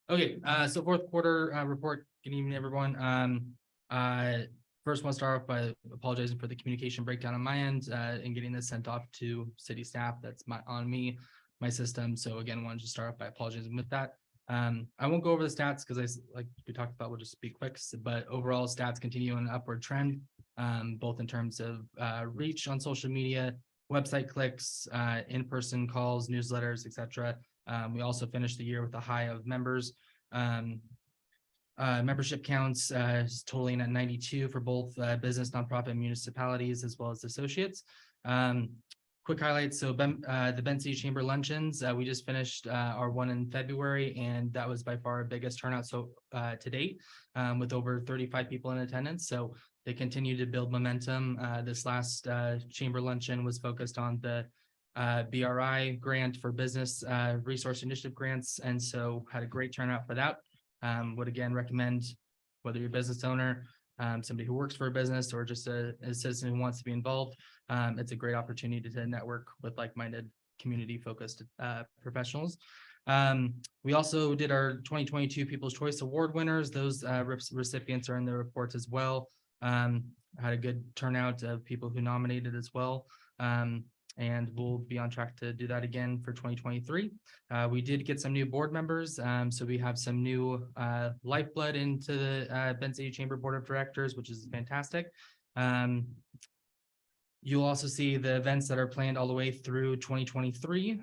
Okay, so fourth quarter report. Good evening, everyone. First want to start off by apologizing for the communication breakdown on my end and getting this sent off to city staff. That's on me, my system. So again, wanted to start off by apologizing with that. I won't go over the stats because like we talked about, we'll just be quick, but overall stats continue on an upward trend, both in terms of reach on social media, website clicks, in-person calls, newsletters, etc. We also finished the year with a high of members. Membership counts totaling at 92 for both business, nonprofit, and municipalities, as well as associates. Quick highlights. So the Benton City Chamber luncheons, we just finished our one in February, and that was by far our biggest turnout to date, with over 35 people in attendance. So they continue to build momentum. This last chamber luncheon was focused on the BRI grant for business resource initiative grants, and so had a great turnout for that. Would again recommend, whether you're a business owner, somebody who works for a business, or just a citizen who wants to be involved, it's a great opportunity to network with like-minded community-focused professionals. We also did our 2022 People's Choice Award winners. Those recipients are in the reports as well. Had a good turnout of people who nominated as well. And we'll be on track to do that again for 2023. We did get some new board members. So we have some new lifeblood into the Benton City Chamber Board of Directors, which is fantastic. You'll also see the events that are planned all the way through 2023.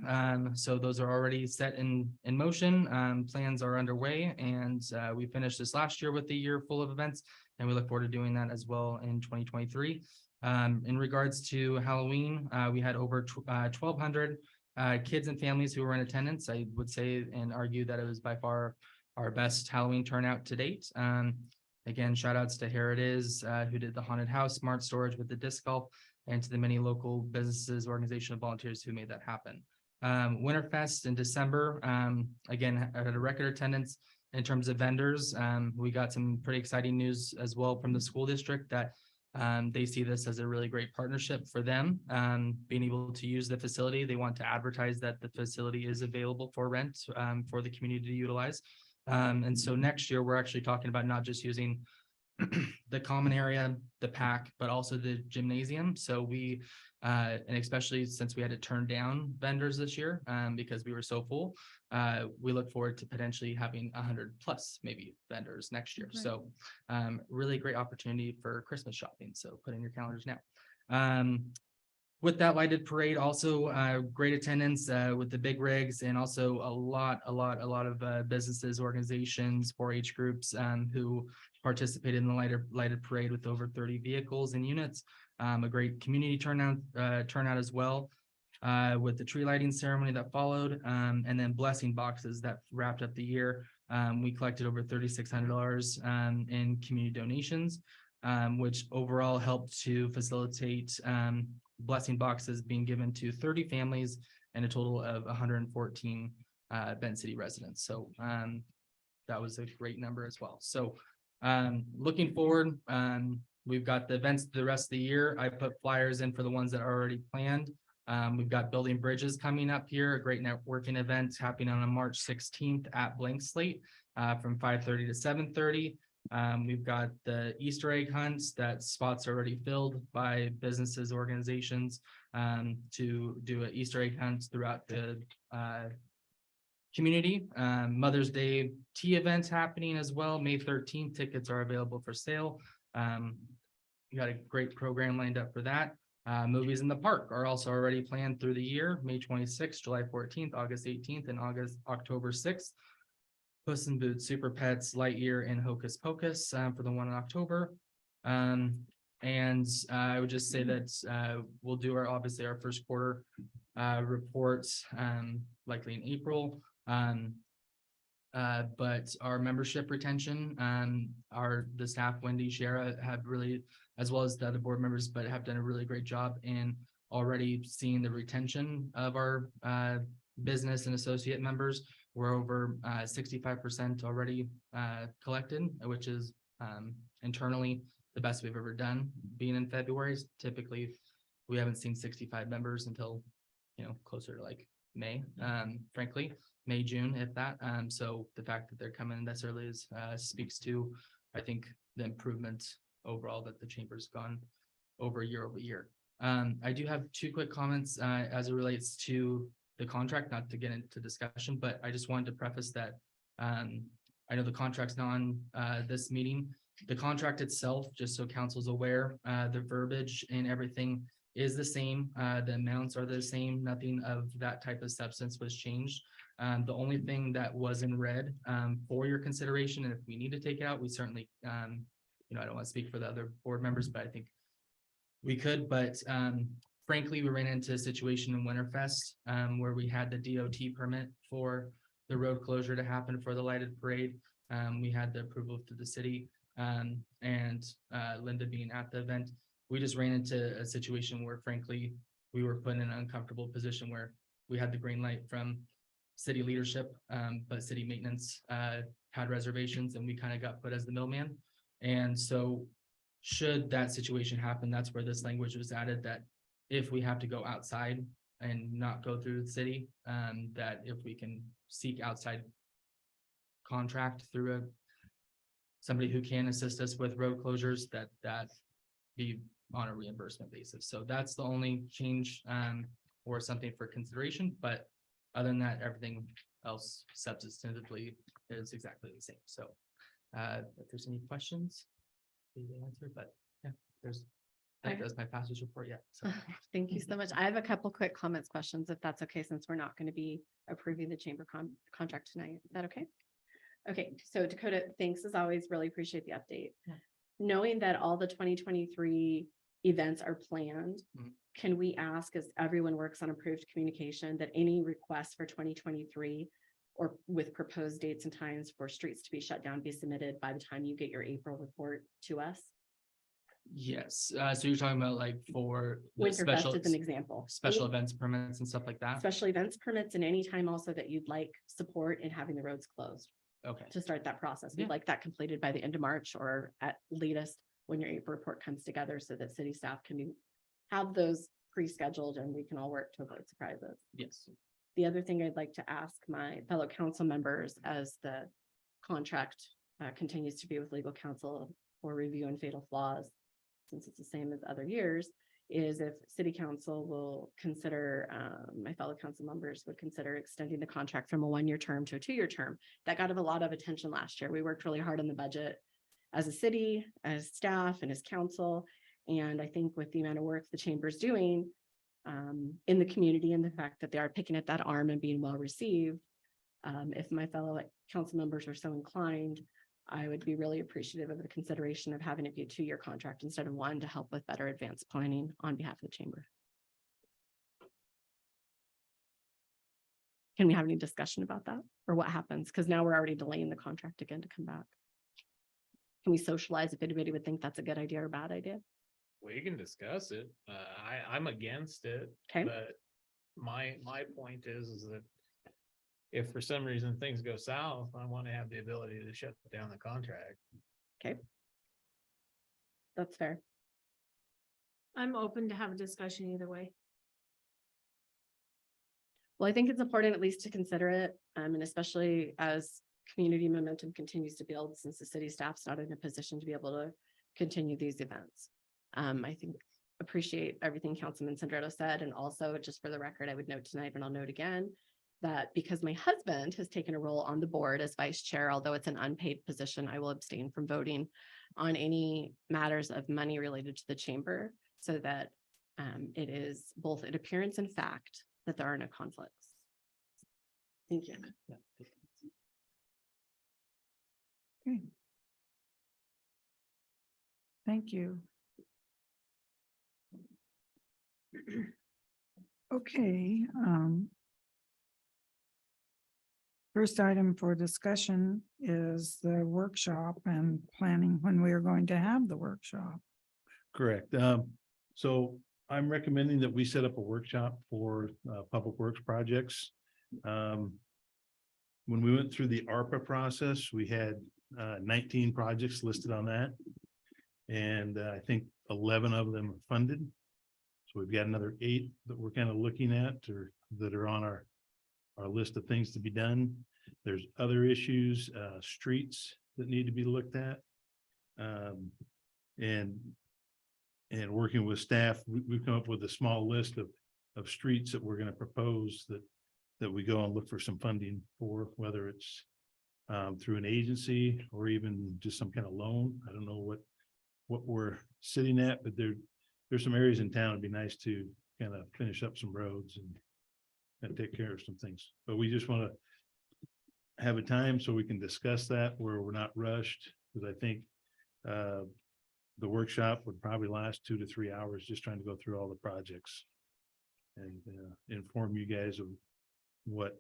So those are already set in motion. Plans are underway, and we finished this last year with a year full of events, and we look forward to doing that as well in 2023. In regards to Halloween, we had over 1,200 kids and families who were in attendance. I would say and argue that it was by far our best Halloween turnout to date. Again, shout outs to Here It Is, who did the haunted house, Smart Storage with the disc golf, and to the many local businesses, organizational volunteers who made that happen. Winterfest in December, again, had a record attendance in terms of vendors. We got some pretty exciting news as well from the school district that they see this as a really great partnership for them, being able to use the facility. They want to advertise that the facility is available for rent for the community to utilize. And so next year, we're actually talking about not just using the common area, the pack, but also the gymnasium. So we, and especially since we had to turn down vendors this year, because we were so full, we look forward to potentially having 100+ maybe vendors next year. So, really great opportunity for Christmas shopping. So put in your calendars now. With that lighted parade, also great attendance with the big rigs, and also a lot of businesses, organizations, 4-H groups who participated in the lighted parade with over 30 vehicles and units. A great community turnout as well with the tree lighting ceremony that followed, and then blessing boxes that wrapped up the year. We collected over $3,600 in community donations, which overall helped to facilitate blessing boxes being given to 30 families and a total of 114 Benton City residents. So that was a great number as well. So looking forward, we've got the events the rest of the year. I put flyers in for the ones that are already planned. We've got building bridges coming up here, a great networking event happening on March 16th at Blank Slate from 5:30 to 7:30. We've got the Easter egg hunts, that spots are already filled by businesses, organizations to do an Easter egg hunt throughout the community. Mother's Day tea events happening as well. May 13th, tickets are available for sale. We got a great program lined up for that. Movies in the park are also already planned through the year, May 26th, July 14th, August 18th, and October 6th. Puss in Boots, Super Pets, Lightyear, and Hocus Pocus for the one in October. And I would just say that we'll do obviously our first quarter reports likely in April. But our membership retention, the staff, Wendy, Shara, have really, as well as the other board members, but have done a really great job in already seeing the retention of our business and associate members. We're over 65% already collected, which is internally the best we've ever done. Being in February, typically we haven't seen 65 members until, closer to like May, frankly, May, June, if that. So the fact that they're coming this early is speaks to, I think, the improvement overall that the chamber's gone over year over year. I do have 2 quick comments as it relates to the contract, not to get into discussion, but I just wanted to preface that I know the contract's not on this meeting. The contract itself, just so council's aware, the verbiage and everything is the same. The amounts are the same. Nothing of that type of substance was changed. The only thing that was in red for your consideration, and if we need to take it out, we certainly, I don't want to speak for the other board members, but I think we could, but frankly, we ran into a situation in Winterfest where we had the DOT permit for the road closure to happen for the lighted parade. We had the approval to the city and Linda being at the event. We just ran into a situation where frankly, we were put in an uncomfortable position where we had the green light from city leadership, but city maintenance had reservations and we kind of got put as the middleman. And so should that situation happen, that's where this language was added, that if we have to go outside and not go through the city, that if we can seek outside contract through somebody who can assist us with road closures, that be on a reimbursement basis. So that's the only change or something for consideration. But other than that, everything else substantively is exactly the same. So if there's any questions, please answer. But yeah, that's my pastor's report yet. So Thank you so much. I have a couple quick comments, questions, if that's okay, since we're not going to be approving the chamber contract tonight. Is that okay? Okay, so Dakota, thanks as always. Really appreciate the update. Yeah. Knowing that all the 2023 events are planned, can we ask, as everyone works on approved communication, that any requests for 2023 or with proposed dates and times for streets to be shut down be submitted by the time you get your April report to us? yes, so you're talking about like for the Winterfest as an example. special events permits and stuff like that? Special events permits, and any time also that you'd like support in having the roads closed Okay. to start that process. We'd Yeah. like that completed by the end of March or at latest when your April report comes together, so that city staff can have those pre-scheduled and we can all work to avoid surprises. Yes. The other thing I'd like to ask my fellow council members, as the contract continues to be with legal counsel, for review and fatal flaws, since it's the same as other years, is if city council will consider, my fellow council members would consider extending the contract from a 1-year term to a 2-year term. That got a lot of attention last year. We worked really hard on the budget as a city, as staff and as council. And I think with the amount of work the chamber's doing in the community and the fact that they are picking at that arm and being well received, if my fellow council members are so inclined, I would be really appreciative of the consideration of having it be a 2-year contract instead of 1 to help with better advanced planning on behalf of the chamber. Can we have any discussion about that or what happens? Because now we're already delaying the contract again to come back. Can we socialize if anybody would think that's a good idea or bad idea? We can discuss it. I'm against it. Okay. But my point is that if for some reason things go south, I want to have the ability to shut down the contract. Okay. That's fair. I'm open to have a discussion either way. Well, I think it's important at least to consider it, and especially as community momentum continues to build, since the city staff's not in a position to be able to continue these events. I think appreciate everything Councilman Sandretto said, and also just for the record, I would note tonight, and I'll note again, that because my husband has taken a role on the board as vice chair, although it's an unpaid position, I will abstain from voting on any matters of money related to the chamber, so that it is both an appearance and fact that there are no conflicts. Thank you. Okay. Thank you. Okay, first item for discussion is the workshop and planning when we are going to have the workshop. Correct. So I'm recommending that we set up a workshop for public works projects. When we went through the ARPA process, we had 19 projects listed on that. And I think 11 of them are funded. So we've got another 8 that we're kind of looking at, or that are on our list of things to be done. There's other issues, streets that need to be looked at. And working with staff, we've come up with a small list of streets that we're going to propose that we go and look for some funding for, whether it's through an agency or even just some kind of loan. I don't know what we're sitting at, but there's some areas in town. It'd be nice to kind of finish up some roads and take care of some things. But we just want to have a time so we can discuss that where we're not rushed, because I think the workshop would probably last 2 to 3 hours, just trying to go through all the projects and inform you guys of what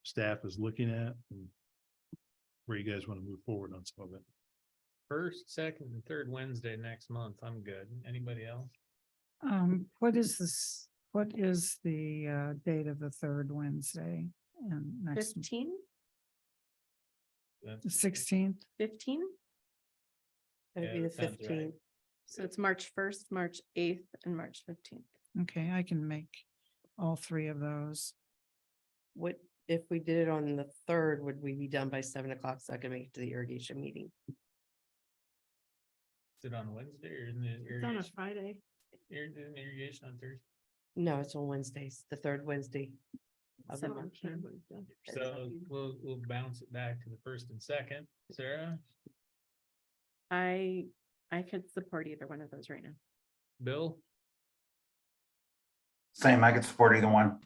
staff is looking at and where you guys want to move forward on some of it. First, second, and third Wednesday next month. I'm good. Anybody else? What is this? What is the date of the third Wednesday and next 15, the 16th? 15? That'd be Yeah, the that sounds right. 15th. So it's March 1st, March 8th, and March 15th. Okay, I can make all 3 of those. What, if we did it on the 3rd, would we be done by 7 o'clock so I can make it to the irrigation meeting? Is it on Wednesday or in the It's on a irrigation? Friday. You're doing irrigation on Thursday. No, it's on Wednesdays, the 3rd Wednesday of the So- month. So we'll bounce it back to the first and second. Sarah, I could support either one of those right now. Bill, Same, I could support either one.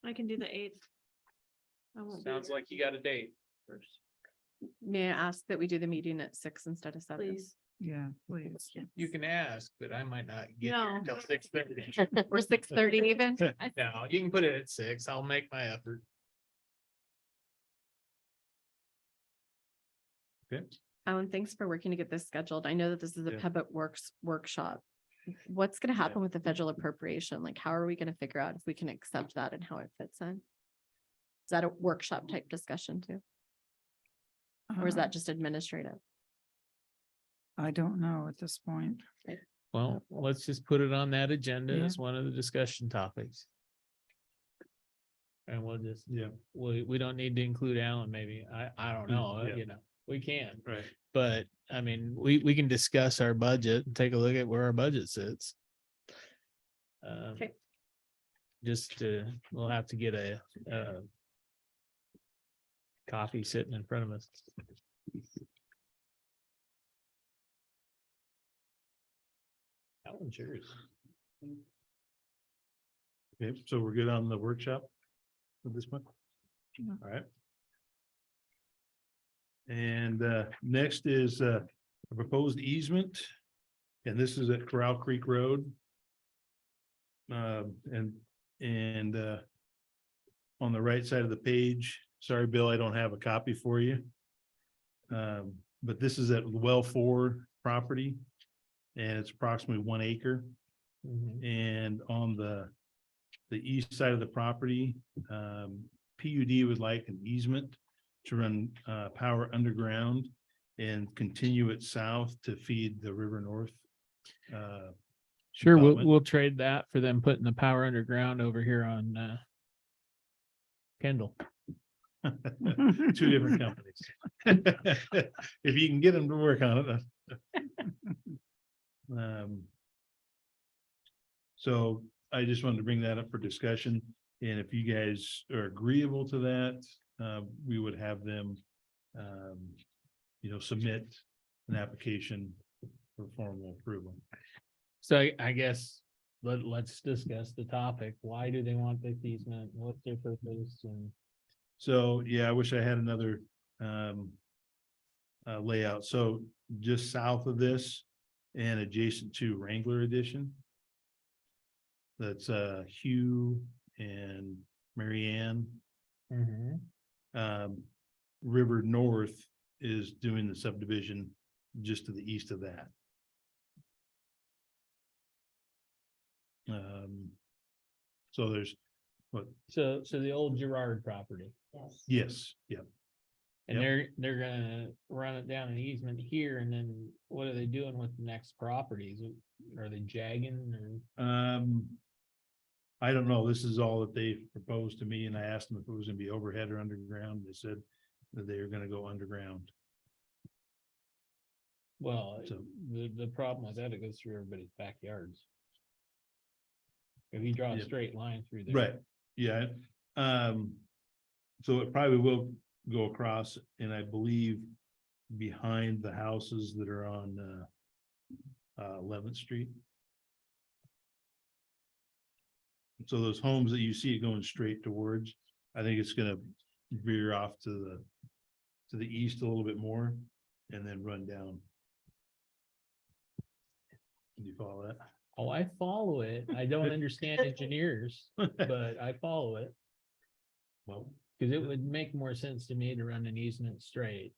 I can do the 8th. I won't be sounds there. like you got a date first. May I ask that we do the meeting at 6 instead of 7? Please. Yeah, please. You can ask, but I might not get No. here until 6:30. Or 6:30 even? No, you can put it at 6. I'll make my effort. Alan, thanks for working to get this scheduled. I know that this is a Yeah. public works workshop. What's going to happen with the federal appropriation? Like, how are we going to figure out if we can accept that and how it fits in? Is that a workshop type discussion too? Or is that just administrative? I don't know at this point. Well, let's just put it on that agenda Yeah. as one of the discussion topics. And we'll just, Yeah. we don't need to include Alan, maybe. I don't know, Yeah. you know, we can. Right. but I mean, we can discuss our budget and take a look at where our budget sits. Okay. We'll have to get a coffee sitting in front of us. Alan, yours. Okay, so we're good on the workshop at this point? All right. And next is a proposed easement. And this is at Corral Creek Road. And on the right side of the page, sorry, Bill, I don't have a copy for you. But this is at Well 4 property. And it's approximately 1 acre. And on the east side of the property, PUD would like an easement to run power underground and continue it south to feed the River North. Sure, development. we'll trade that for them putting the power underground over here on Kendall. 2 different companies. If you can get them to work on it. So I just wanted to bring that up for discussion. And if you guys are agreeable to that, we would have them, submit an application for formal approval. So I guess let's discuss the topic. Why do they want this easement? What's their purpose? And So, yeah, I wish I had another layout. So just south of this and adjacent to Wrangler Edition. That's Hugh and Marianne. River North is doing the subdivision just to the east of that. So there's what? so the old Gerard property. Yes, yeah. And Yep. they're gonna run it down an easement here, and then what are they doing with the next properties? Are they jagging or? I don't know. This is all that they proposed to me, and I asked them if it was gonna be overhead or underground. They said that they are gonna go underground. Well, So- the problem with that, it goes through everybody's backyards. If you draw a Yeah. straight line through there. Right, yeah. So it probably will go across, and I believe behind the houses that are on 11th Street. So those homes that you see it going straight towards, I think it's gonna veer off to the east a little bit more and then run down. Do you follow that? Oh, I follow it. I don't understand engineers, but I follow it. Well, Cause it would make more sense to me to run an easement straight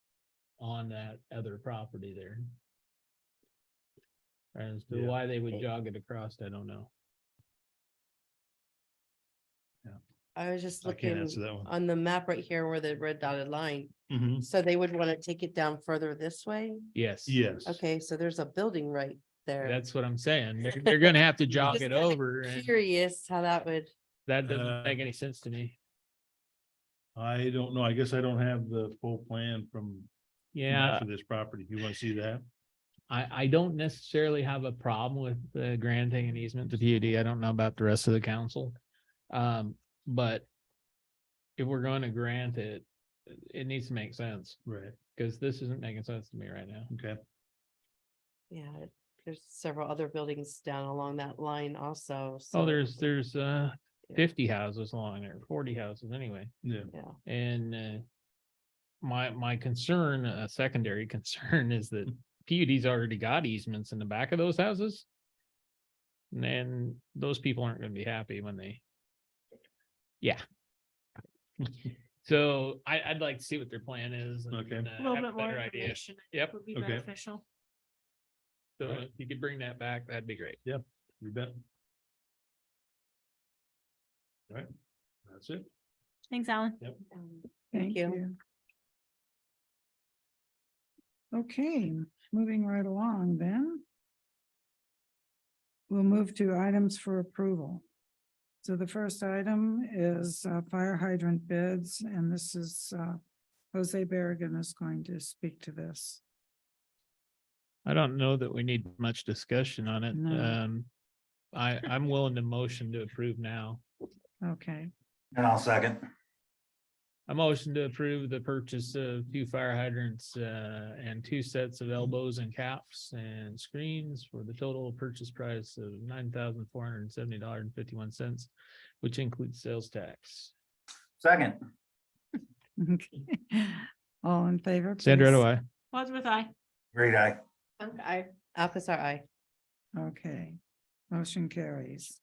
on that other property there. As to Yeah. why they would jog it across, I don't know. I was just I can't looking answer that one. on the map right here where the red dotted line. Mhm. So they would want to take it down further this way? Yes. Yes. Okay, so there's a building right there. That's what I'm saying. They're gonna have to jog Just it kinda over and Curious how that would, that doesn't make any sense to me. I don't know. I guess I don't have the full plan from Yeah, after this property. You want to see that? I don't necessarily have a problem with granting an easement to PUD. I don't know about the rest of the council. But if we're going to grant it, it needs to make sense, Right. because this isn't making sense to me right now. Okay. yeah, there's several other buildings down along that line also. Oh, so- there's 50 houses along there, 40 houses anyway. Yeah. Yeah, And my concern, a secondary concern is that PUD's already got easements in the back of those houses. And then those people aren't gonna be happy when they. Yeah. So I'd like to see what their plan is. and, Okay. A little have bit more better idea. information. I think Yep. Would be Okay. beneficial. So if you could bring that back, that'd be great. You bet. All right. That's it. Thanks, Alan. thank you. Okay, moving right along then. We'll move to items for approval. So the first item is fire hydrant bids, and this is Jose Berrigan is going to speak to this. I don't know that we need much discussion on it. No. I'm willing to motion to approve now. Okay, And I'll second. A motion to approve the purchase of 2 fire hydrants and 2 sets of elbows and caps and screens for the total purchase price of $9,470.51, which includes sales tax. Second. okay. All in favor? Sandra, do please? I? Wadsworth, aye. Great eye. I, Alcazar, I. Okay, motion carries.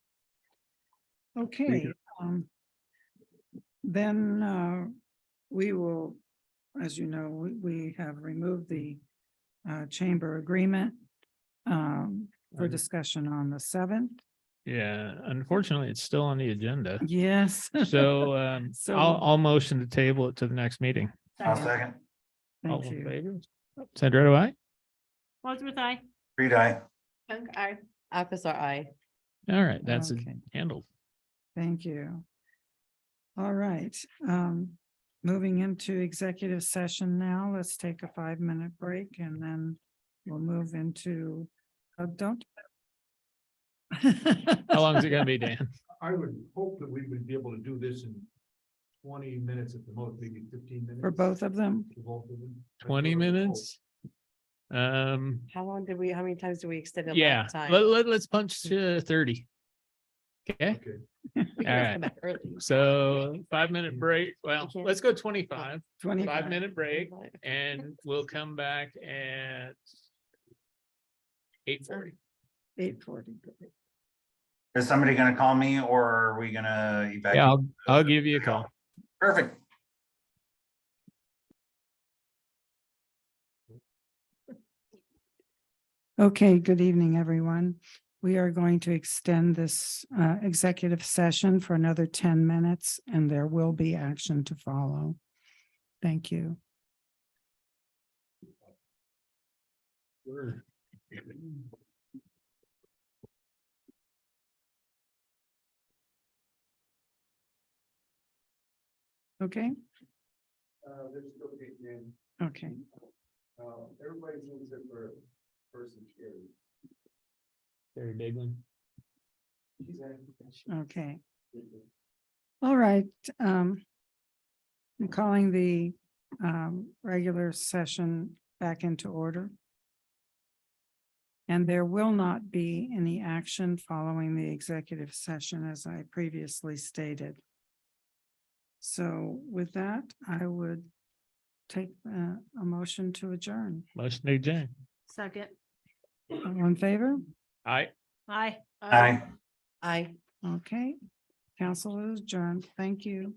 Okay, then we will, as you know, we have removed the chamber agreement for discussion on the 7th. Yeah, unfortunately, it's still on the agenda. Yes. So So- I'll motion to table it to the next meeting. I'll second. All Thank in you. favor? Sandra, do I? Wadsworth, aye. Great eye. I. Alcazar, I. All right, that's Okay. handled. Thank you. All right, moving into executive session now. Let's take a 5-minute break and then we'll move into, don't. How long is it gonna be, Dan? I would hope that we would be able to do this in 20 minutes at the most, maybe 15 minutes. For both of them? For both of them. 20 minutes? How many times do we extend it? Yeah, last time? let's punch 30. Okay, Okay. We can all always right. come back early. So 5-minute break. Well, can't- let's go 25. 25. 5-minute break and we'll come back at 8:40. 8:40. Is somebody gonna call me or are we gonna evacuate? Yeah, I'll give you a call. Perfect. Okay, good evening, everyone. We are going to extend this executive session for another 10 minutes and there will be action to follow. Thank you. Okay, okay, Everybody's in for person here. Very big one. okay. All right, I'm calling the regular session back into order. And there will not be any action following the executive session, as I previously stated. So with that, I would take a motion to adjourn. Motion to adjourn. Second, All in favor? Aye. aye. Aye. I. Okay. Council is adjourned. Thank you.